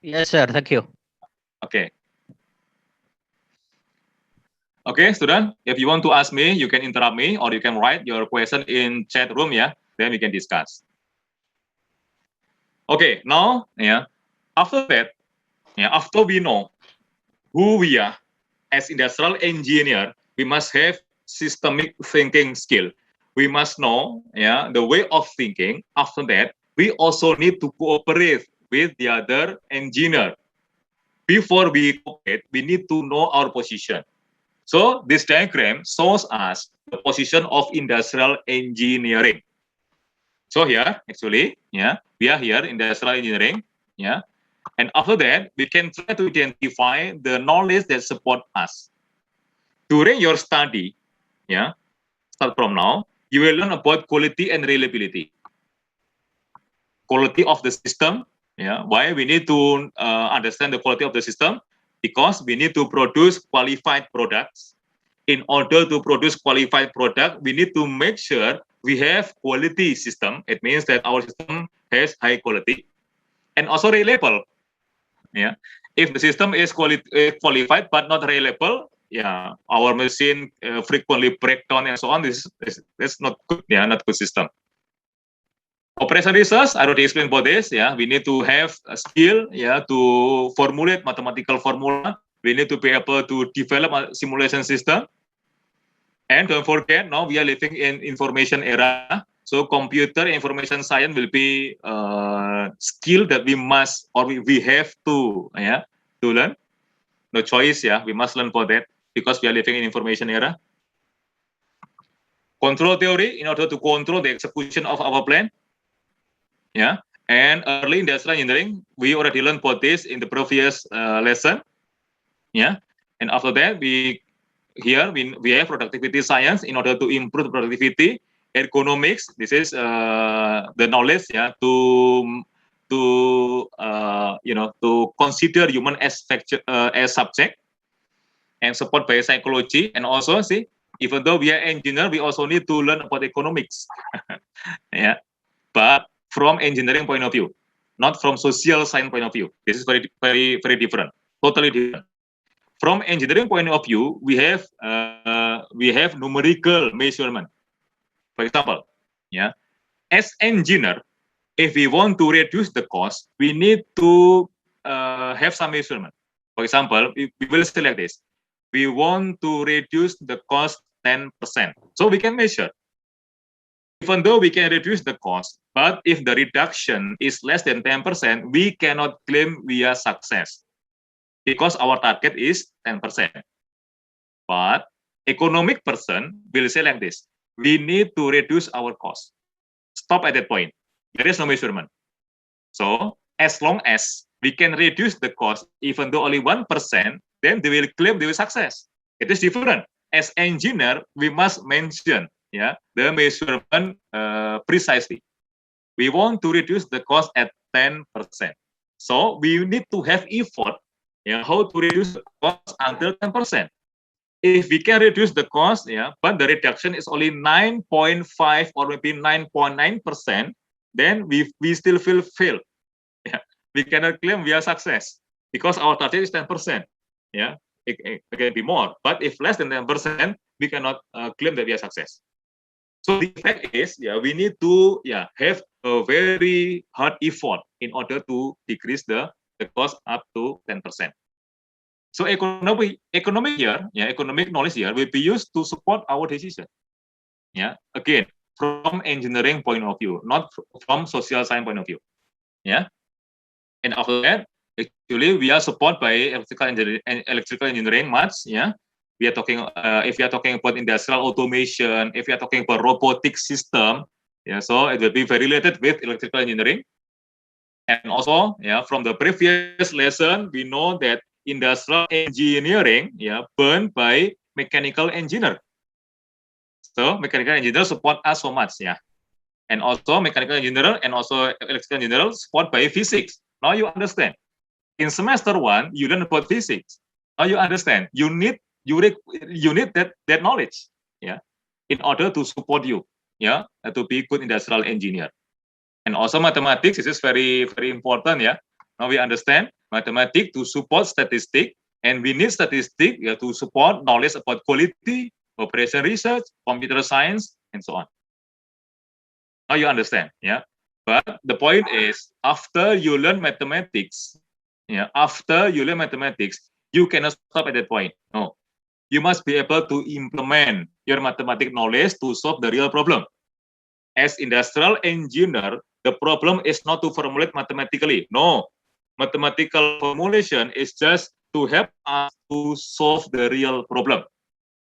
Yes, sir. Thank you. Okay. Okay, student, if you want to ask me, you can interrupt me or you can write your question in chat room, then we can discuss. Okay, now, after that, after we know who we are as industrial engineer, we must have systemic thinking skill. We must know, the way of thinking. After that, we also need to cooperate with the other engineer. Before we cooperate, we need to know our position. So this diagram shows us the position of industrial engineering. So here, actually, we are here in industrial engineering, and after that, we can try to identify the knowledge that support us. During your study, start from now, you will learn about quality and reliability. Quality of the system, why we need to understand the quality of the system? Because we need to produce qualified products. In order to produce qualified product, we need to make sure we have quality system. It means that our system has high quality and also reliable. If the system is qualified but not reliable, our machine frequently break down and so on. This is not good. Not good system. Operation research, I already explained about this. We need to have a skill, to formulate mathematical formula. We need to be able to develop a simulation system. And don't forget, now we are living in information era. So computer information science will be a skill that we must, or we have to learn. No choice, we must learn for that because we are living in information era. Control theory in order to control the execution of our plan. And early industrial engineering, we already learned about this in the previous lesson. And after that, we have productivity science in order to improve productivity. Ergonomics, this is the knowledge to consider human as subject, and support by psychology. And also, even though we are engineer, we also need to learn about economics. But from engineering point of view, not from social science point of view. This is very, very, very different, totally different. From engineering point of view, we have numerical measurement. For example, as engineer, if we want to reduce the cost, we need to have some measurement. For example, we will select this. We want to reduce the cost 10%. So we can measure. Even though we can reduce the cost, but if the reduction is less than 10%, we cannot claim we are success because our target is 10%. But economic person will say like this: we need to reduce our cost. Stop at that point. There is no measurement. So as long as we can reduce the cost, even though only 1%, then they will claim they will success. It is different. As engineer, we must mention the measurement precisely. We want to reduce the cost at 10%. So we need to have effort how to reduce the cost until 10%. If we can reduce the cost, but the reduction is only 9.5 or maybe 9.9%, then we still feel failed. We cannot claim we are success because our target is 10%. It can be more, but if less than 10%, we cannot claim that we are success. So the fact is, we need to have a very hard effort in order to decrease the cost up to 10%. So economic knowledge here will be used to support our decision. Again, from engineering point of view, not from social science point of view. And after that, actually we are supported by electrical engineering much. We are talking if we are talking about industrial automation, if we are talking about robotic system, so it will be very related with electrical engineering. And also, from the previous lesson, we know that industrial engineering, burned by mechanical engineer. So mechanical engineer support us so much, and also mechanical engineer and also electrical engineer support by physics. Now you understand. In semester 1, you learn about physics. Now you understand. You need that knowledge, in order to support you, to be good industrial engineer. And also mathematics, this is very, very important, Now we understand mathematics to support statistics, and we need statistics to support knowledge about quality, operation research, computer science, and so on. Now you understand, But the point is, after you learn mathematics, you cannot stop at that point. No, you must be able to implement your mathematical knowledge to solve the real problem. As industrial engineer, the problem is not to formulate mathematically. No, mathematical formulation is just to help us to solve the real problem.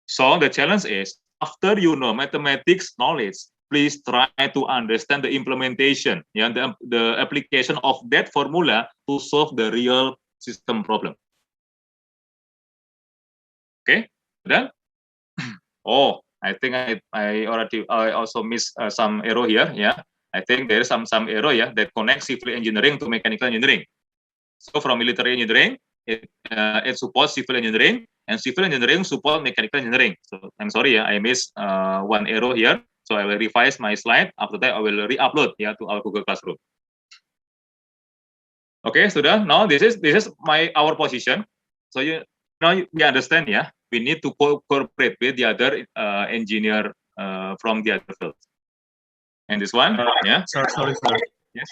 So the challenge is, after you know mathematics knowledge, please try to understand the implementation, the application of that formula to solve the real system problem. Okay, done? Oh, I think I also missed some error here. I think there is some error that connects civil engineering to mechanical engineering. So from military engineering, it supports civil engineering, and civil engineering support mechanical engineering. So I'm sorry, I missed one error here. So I will revise my slide. After that, I will re-upload to our Google Classroom. Okay, sudah. Now this is our position. So now we understand, we need to cooperate with the other engineer from the other fields. And this one, Sorry. Yes.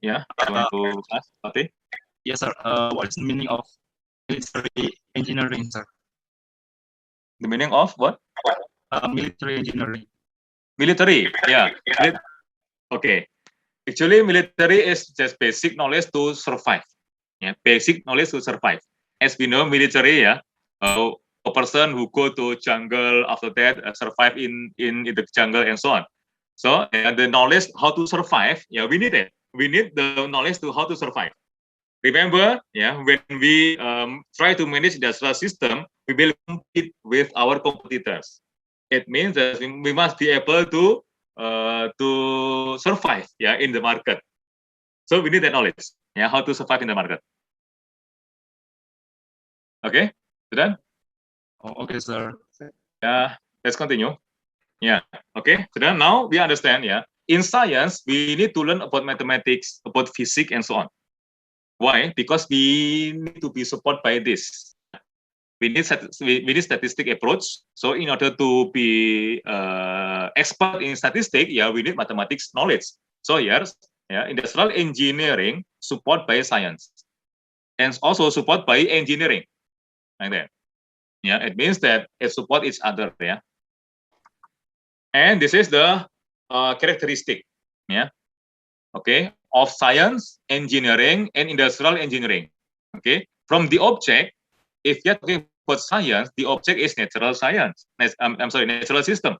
You want to ask, okay? Yes, sir. What is the meaning of military engineering, sir? The meaning of what? Military engineering. Military, Okay. Actually, military is just basic knowledge to survive. Basic knowledge to survive. As we know, military, a person who go to jungle, after that survive in the jungle and so on. So the knowledge how to survive, we need it. We need the knowledge to how to survive. Remember, when we try to manage industrial system, we will compete with our competitors. It means that we must be able to survive, in the market. So we need that knowledge, how to survive in the market. Okay, done? Okay, sir. Let's continue. Okay. So then now we understand. In science, we need to learn about mathematics, about physics, and so on. Why? Because we need to be supported by this. We need statistic approach. So in order to be expert in statistics, we need mathematics knowledge. So here, industrial engineering support by science, and also support by engineering. Like that. It means that it support each other. And this is the characteristic. Okay, of science, engineering, and industrial engineering. Okay, from the object. If you're talking about science, the object is natural science. Natural system.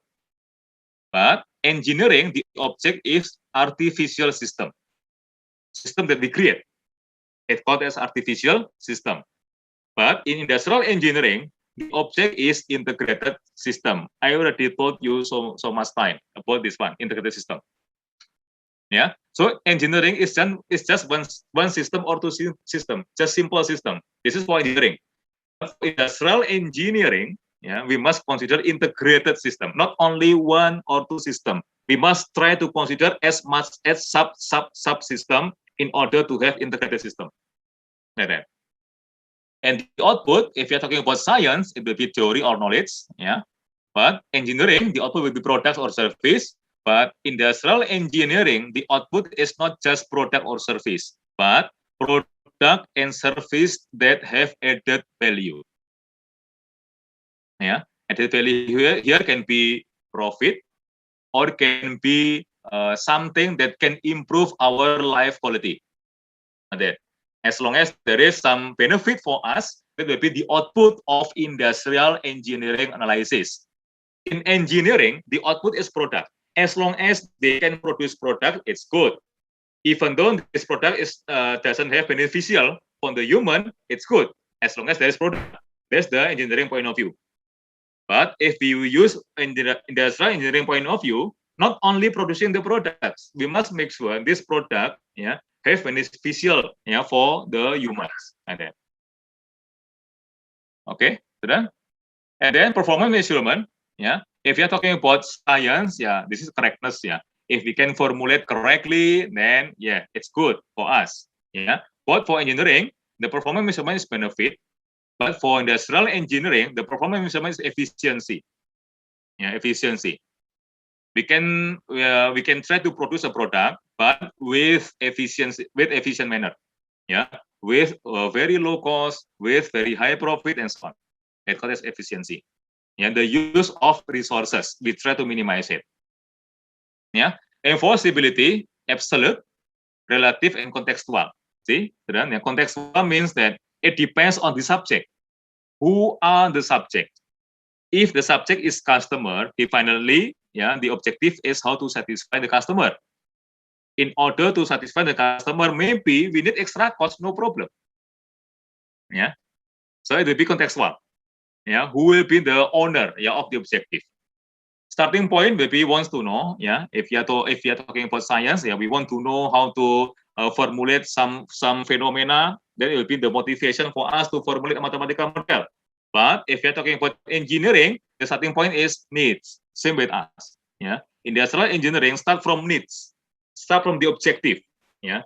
But engineering, the object is artificial system that we create. It's called as artificial system. But in industrial engineering, the object is integrated system. I already told you so much time about this one, integrated system. Yeah. So engineering is just one system or two system, just simple system. This is for engineering. But for industrial engineering, yeah, we must consider integrated system, not only one or two system. We must try to consider as much as subsystem in order to have integrated system. Like that. And the output, if you're talking about science, it will be theory or knowledge, yeah. But engineering, the output will be product or service. But industrial engineering, the output is not just product or service, but product and service that have added value. Yeah, added value here can be profit, or can be something that can improve our life quality. That as long as there is some benefit for us, that will be the output of industrial engineering analysis. In engineering, the output is product. As long as they can produce product, it's good. Even though this product is doesn't have beneficial for the human, it's good. As long as there is product. That's the engineering point of view. But if we use industrial engineering point of view, not only producing the products, we must make sure this product, yeah, have beneficial, yeah, for the humans. And then, okay, sudah. And then performance measurement, yeah. If you're talking about science, yeah, this is correctness, yeah. If we can formulate correctly, then yeah, it's good for us, yeah. But for engineering, the performance measurement is benefit. But for industrial engineering, the performance measurement is efficiency. Yeah, efficiency. We can try to produce a product, but with efficiency, with efficient manner. Yeah, with very low cost, with very high profit, and so on. It's called as efficiency. Yeah, the use of resources, we try to minimize it. Yeah, enforceability, absolute, relative, and contextual. See, then the contextual means that it depends on the subject. Who are the subject? If the subject is customer, finally, yeah, the objective is how to satisfy the customer. In order to satisfy the customer, maybe we need extra cost, no problem. Yeah, so it will be contextual. Yeah, who will be the owner, yeah, of the objective? Starting point, maybe wants to know, yeah, if you are talking about science, yeah, we want to know how to formulate some phenomena. Then it will be the motivation for us to formulate a mathematical model. But if you're talking about engineering, the starting point is needs. Same with us. Yeah, industrial engineering start from needs, start from the objective. Yeah.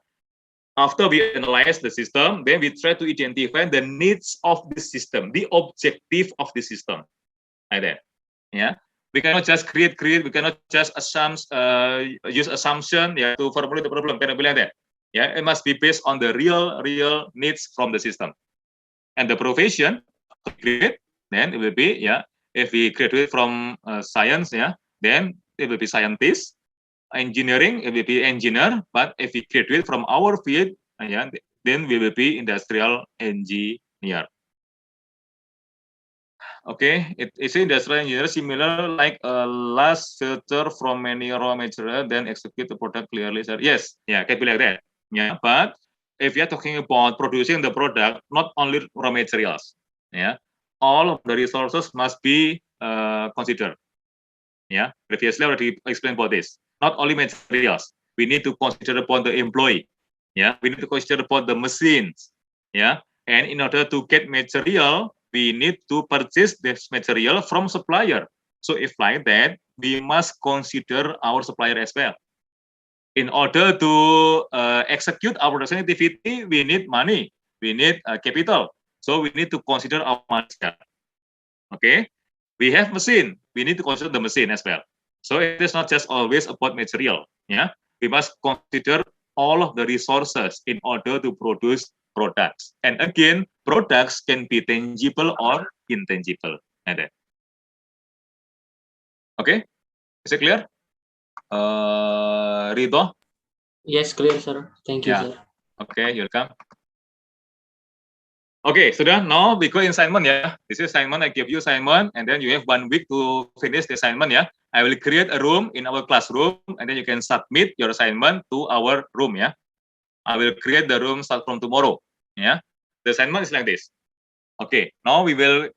After we analyze the system, then we try to identify the needs of the system, the objective of the system. Like that. Yeah. We cannot just create. We cannot just use assumption, yeah, to formulate the problem. Cannot be like that. Yeah, it must be based on the real needs from the system. And the profession create, then it will be, yeah, if we graduate from science, yeah, then it will be scientist. Engineering, it will be engineer. But if we graduate from our field, yeah, then we will be industrial engineer. Okay, it is industrial engineer similar like a last filter from many raw material, then execute the product clearly. Yes, yeah, can be like that. Yeah, but if you are talking about producing the product, not only raw materials, yeah, all of the resources must be considered. Yeah, previously I already explained about this. Not only materials, we need to consider upon the employee. Yeah, we need to consider upon the machines. Yeah, and in order to get material, we need to purchase this material from supplier. So if like that, we must consider our supplier as well. In order to execute our production activity, we need money, we need capital. So we need to consider our money. Okay, we have machine, we need to consider the machine as well. So it is not just always about material. Yeah, we must consider all of the resources in order to produce products. And again, products can be tangible or intangible. Okay, is it clear? Ridho? Yes, clear, sir. Thank you, Yeah. sir. Okay, you're welcome. Okay, sudah. Now we go assignment, yeah. This is assignment. I give you assignment, and then you have 1 week to finish the assignment, yeah. I will create a room in our classroom, and then you can submit your assignment to our room. Yeah, I will create the room start from tomorrow. Yeah, the assignment is like this. Okay, now we will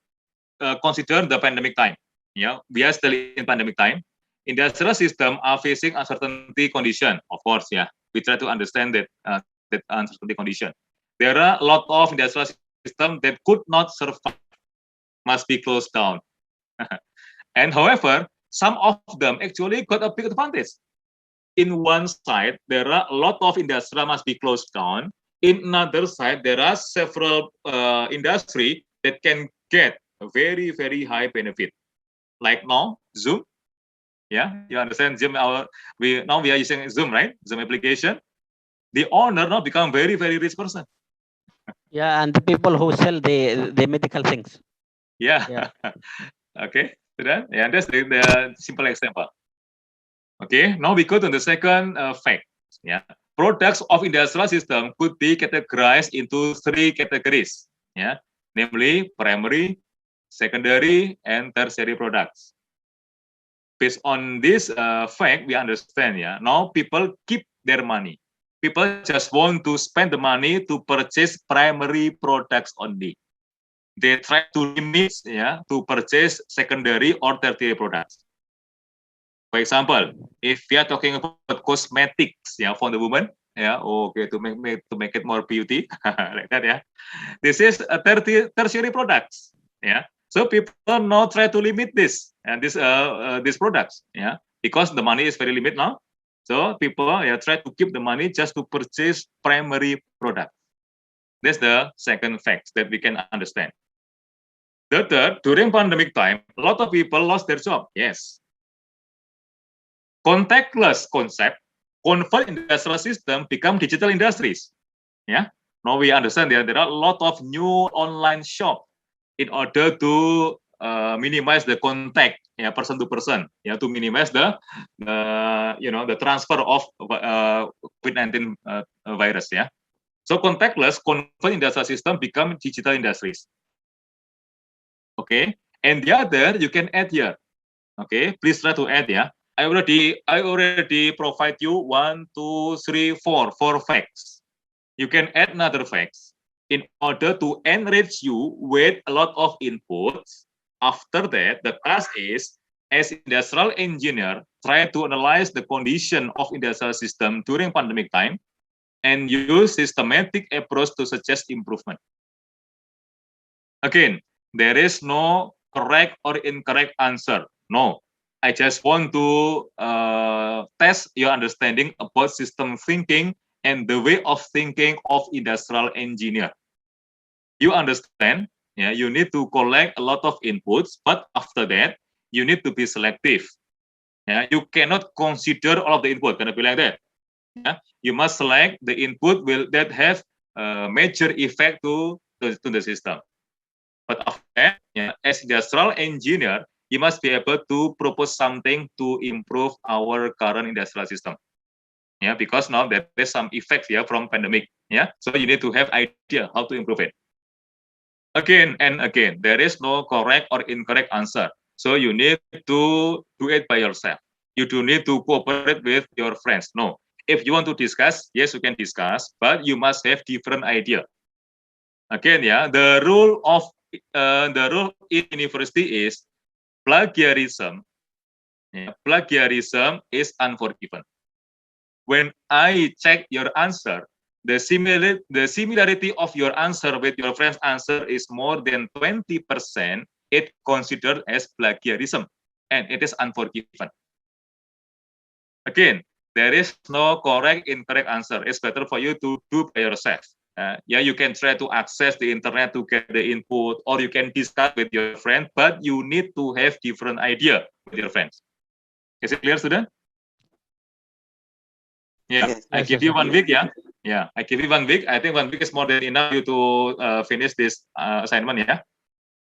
consider the pandemic time. Yeah, we are still in pandemic time. Industrial system are facing uncertainty condition. Of course, yeah, we try to understand that that uncertainty condition. There are a lot of industrial system that could not survive, must be closed down. And however, some of them actually got a big advantage. In one side, there are a lot of industry must be closed down. In another side, there are several industry that can get a very, very high benefit. Like now, Zoom. Yeah, you understand Zoom. We are using Zoom, right? Zoom application. The owner now become very, very rich person. Yeah, and the people who sell the medical things. Yeah. Okay. Yeah, that's the simple example. Okay, now we go to the second fact. Yeah, products of industrial system could be categorized into 3 categories. Yeah, namely primary, secondary, and tertiary products. Based on this fact, we understand. Yeah, now people keep their money. People just want to spend the money to purchase primary products only. They try to limit, to purchase secondary or tertiary products. For example, if we are talking about cosmetics, for the woman, okay, to make it more beauty, like that, this is a tertiary products, So people now try to limit this and these products, because the money is very limited now. So people try to keep the money just to purchase primary products. That's the second fact that we can understand. The third, during pandemic time, a lot of people lost their job. Yes. Contactless concept convert industrial system become digital industries. Yeah. Now we understand there are a lot of new online shop in order to minimize the contact, person to person, to minimize the transfer of COVID-19 virus. Yeah. So contactless convert industrial system become digital industries. Okay. And the other you can add here. Okay. Please try to add. Yeah. I already provide you 1, 2, 3, 4 facts. You can add another facts in order to enrich you with a lot of inputs. After that, the task is, as industrial engineer, try to analyze the condition of industrial system during pandemic time and use systematic approach to suggest improvement. Again, there is no correct or incorrect answer. No. I just want to test your understanding about system thinking and the way of thinking of industrial engineer. You understand? Yeah, you need to collect a lot of inputs, but after that, you need to be selective. Yeah, you cannot consider all of the input. Gonna be like that. Yeah, you must select the input that have major effect to the system. But after that, as industrial engineer, you must be able to propose something to improve our current industrial system. Yeah, because now there is some effects from pandemic. Yeah, so you need to have idea how to improve it. Again and again, there is no correct or incorrect answer. So you need to do it by yourself. You do need to cooperate with your friends. No, if you want to discuss, yes, you can discuss, but you must have different idea. Again, the rule in university is plagiarism. Plagiarism is unforgiven. When I check your answer, the similarity of your answer with your friend's answer is more than 20%. It considered as plagiarism, and it is unforgiven. Again, there is no correct, incorrect answer. It's better for you to do by yourself. You can try to access the internet to get the input, or you can discuss with your friend, but you need to have different idea with your friends. Is it clear, student? Yeah, yes, I give you 1 week, I give you 1 week. I think 1 week is more than enough you to finish this assignment,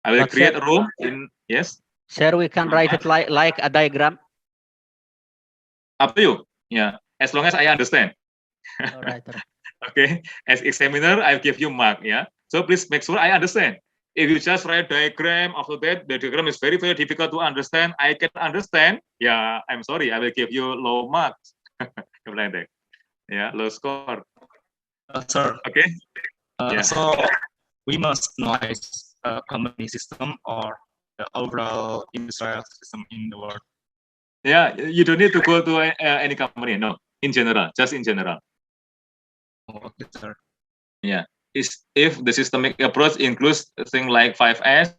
I will create a room in, yes. Sir, we can write it like a diagram. Up to you, as long as I understand. All right. Okay, as examiner, I'll give you mark, so please make sure I understand. if you just write diagram, after that, the diagram is very, very difficult to understand. I can understand. Yeah, I'm sorry. I will give you low marks. Like that. Yeah, low score. Sir. Okay. Yeah. So we must analyze company system or the overall industrial system in the world. Yeah, you don't need to go to any company. No, in general, just in general. Okay, sir. Yeah, if the systemic approach includes things like 5S,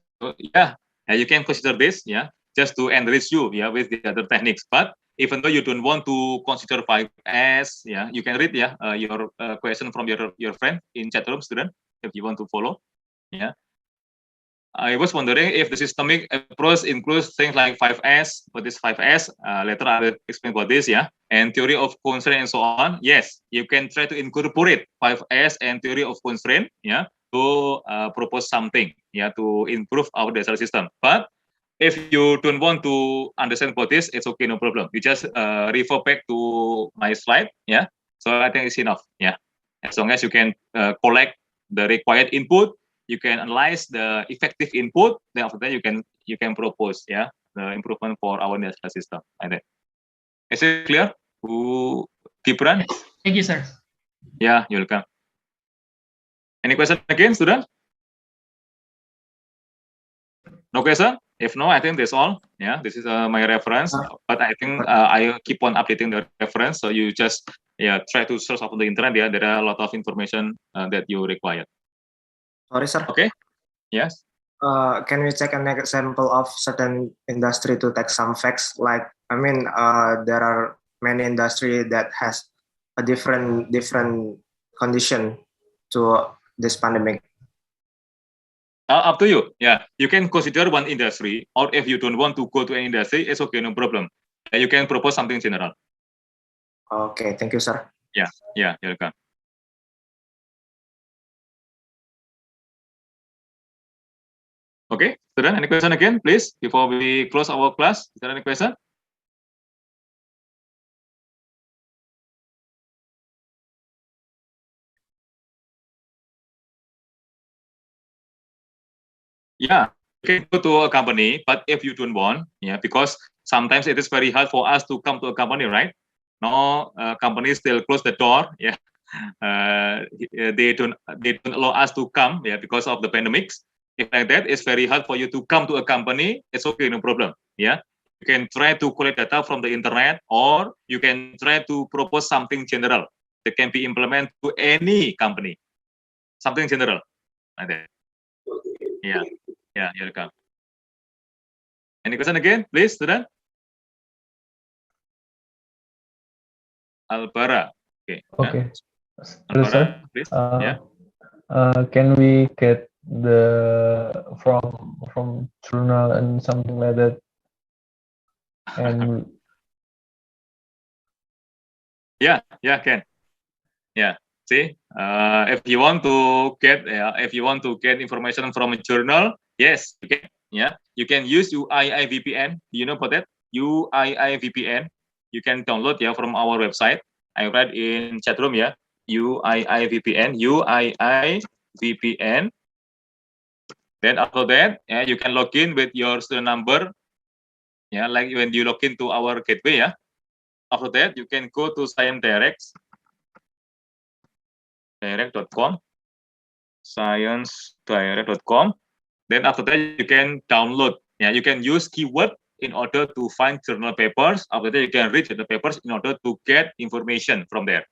yeah, you can consider this, yeah, just to enrich you, yeah, with the other techniques. But even though you don't want to consider 5S, yeah, you can read, yeah, your question from your friend in chat room, student, if you want to follow, yeah. I was wondering if the systemic approach includes things like 5S. What is 5S? Later I will explain about this, yeah. And theory of constraint and so on. Yes, you can try to incorporate 5S and theory of constraint, yeah, to propose something, yeah, to improve our data system. But if you don't want to understand about this, it's okay, no problem. You just refer back to my slide, yeah. So I think it's enough, yeah. As long as you can collect the required input, you can analyze the effective input, then after that you can propose, yeah, the improvement for our data system. Like that. Is it clear? Gibran? Thank you, sir. Yeah, you're welcome. Any question again, student? No question? If no, I think that's all. Yeah, this is my reference. But I think I keep on updating the reference, so you just try to search on the internet. Yeah, there are a lot of information that you require. Sorry, sir. Okay. Yes. Can we take an example of certain industry to take some facts? Like, I mean, there are many industry that has a different condition to this pandemic. Up to you. Yeah, you can consider one industry, or if you don't want to go to an industry, it's okay, no problem. You can propose something general. Okay, thank you, sir. Yeah, you're welcome. Okay, student, any question again, please, before we close our class? Is there any question? Yeah, you can go to a company, but if you don't want, yeah, because sometimes it is very hard for us to come to a company, right? No, companies still close the door, yeah. They don't allow us to come, yeah, because of the pandemics. If like that, it's very hard for you to come to a company. It's okay, no problem. Yeah, you can try to collect data from the internet, or you can try to propose something general that can be implemented to any company. Something general, like that. Yeah, you're welcome. Any question again, please, student? Albara. Okay. Okay. Albara, Sir, please. Can we get the from journal and something like that? And yeah, can. Yeah. See, if you want to get information from a journal, yes, you can. Yeah, you can use UII VPN. Do you know about that? UII VPN. You can download from our website. I write in chat room, yeah. UII VPN. UII VPN. Then after that, you can log in with your student number. Yeah, like when you log into our gateway, yeah. After that, you can go to sciencedirect.com, sciencedirect.com. Then after that, you can download. Yeah, you can use keyword in order to find journal papers. After that, you can read the papers in order to get information from there.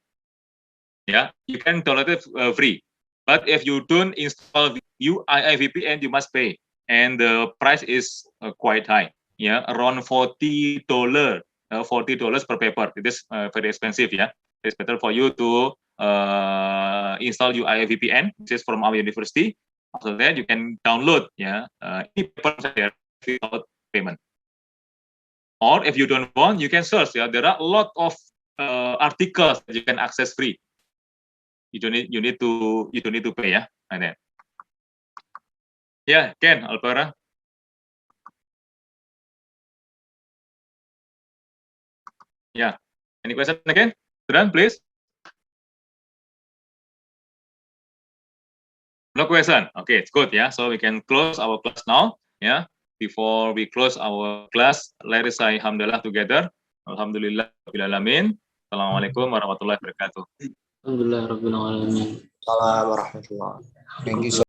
Yeah, you can download it free. But if you don't install UII VPN, you must pay, and the price is quite high. Yeah, around $40, $40 per paper. It is very expensive. Yeah, it's better for you to install UII VPN, which is from our university. After that, you can download any paper there without payment. Or if you don't want, you can search. Yeah, there are a lot of articles that you can access free. You don't need to pay, yeah, like that. Yeah, Ken, Alpara. Yeah. Any question again? Student, please. No question. Okay, it's good. Yeah, so we can close our class now. Yeah, before we close our class, let us say alhamdulillah together. Alhamdulillah rabbil alamin. Assalamualaikum warahmatullahi wabarakatuh. Alhamdulillah Rabbil Alamin. Assalamualaikum warahmatullahi wabarakatuh. Thank you so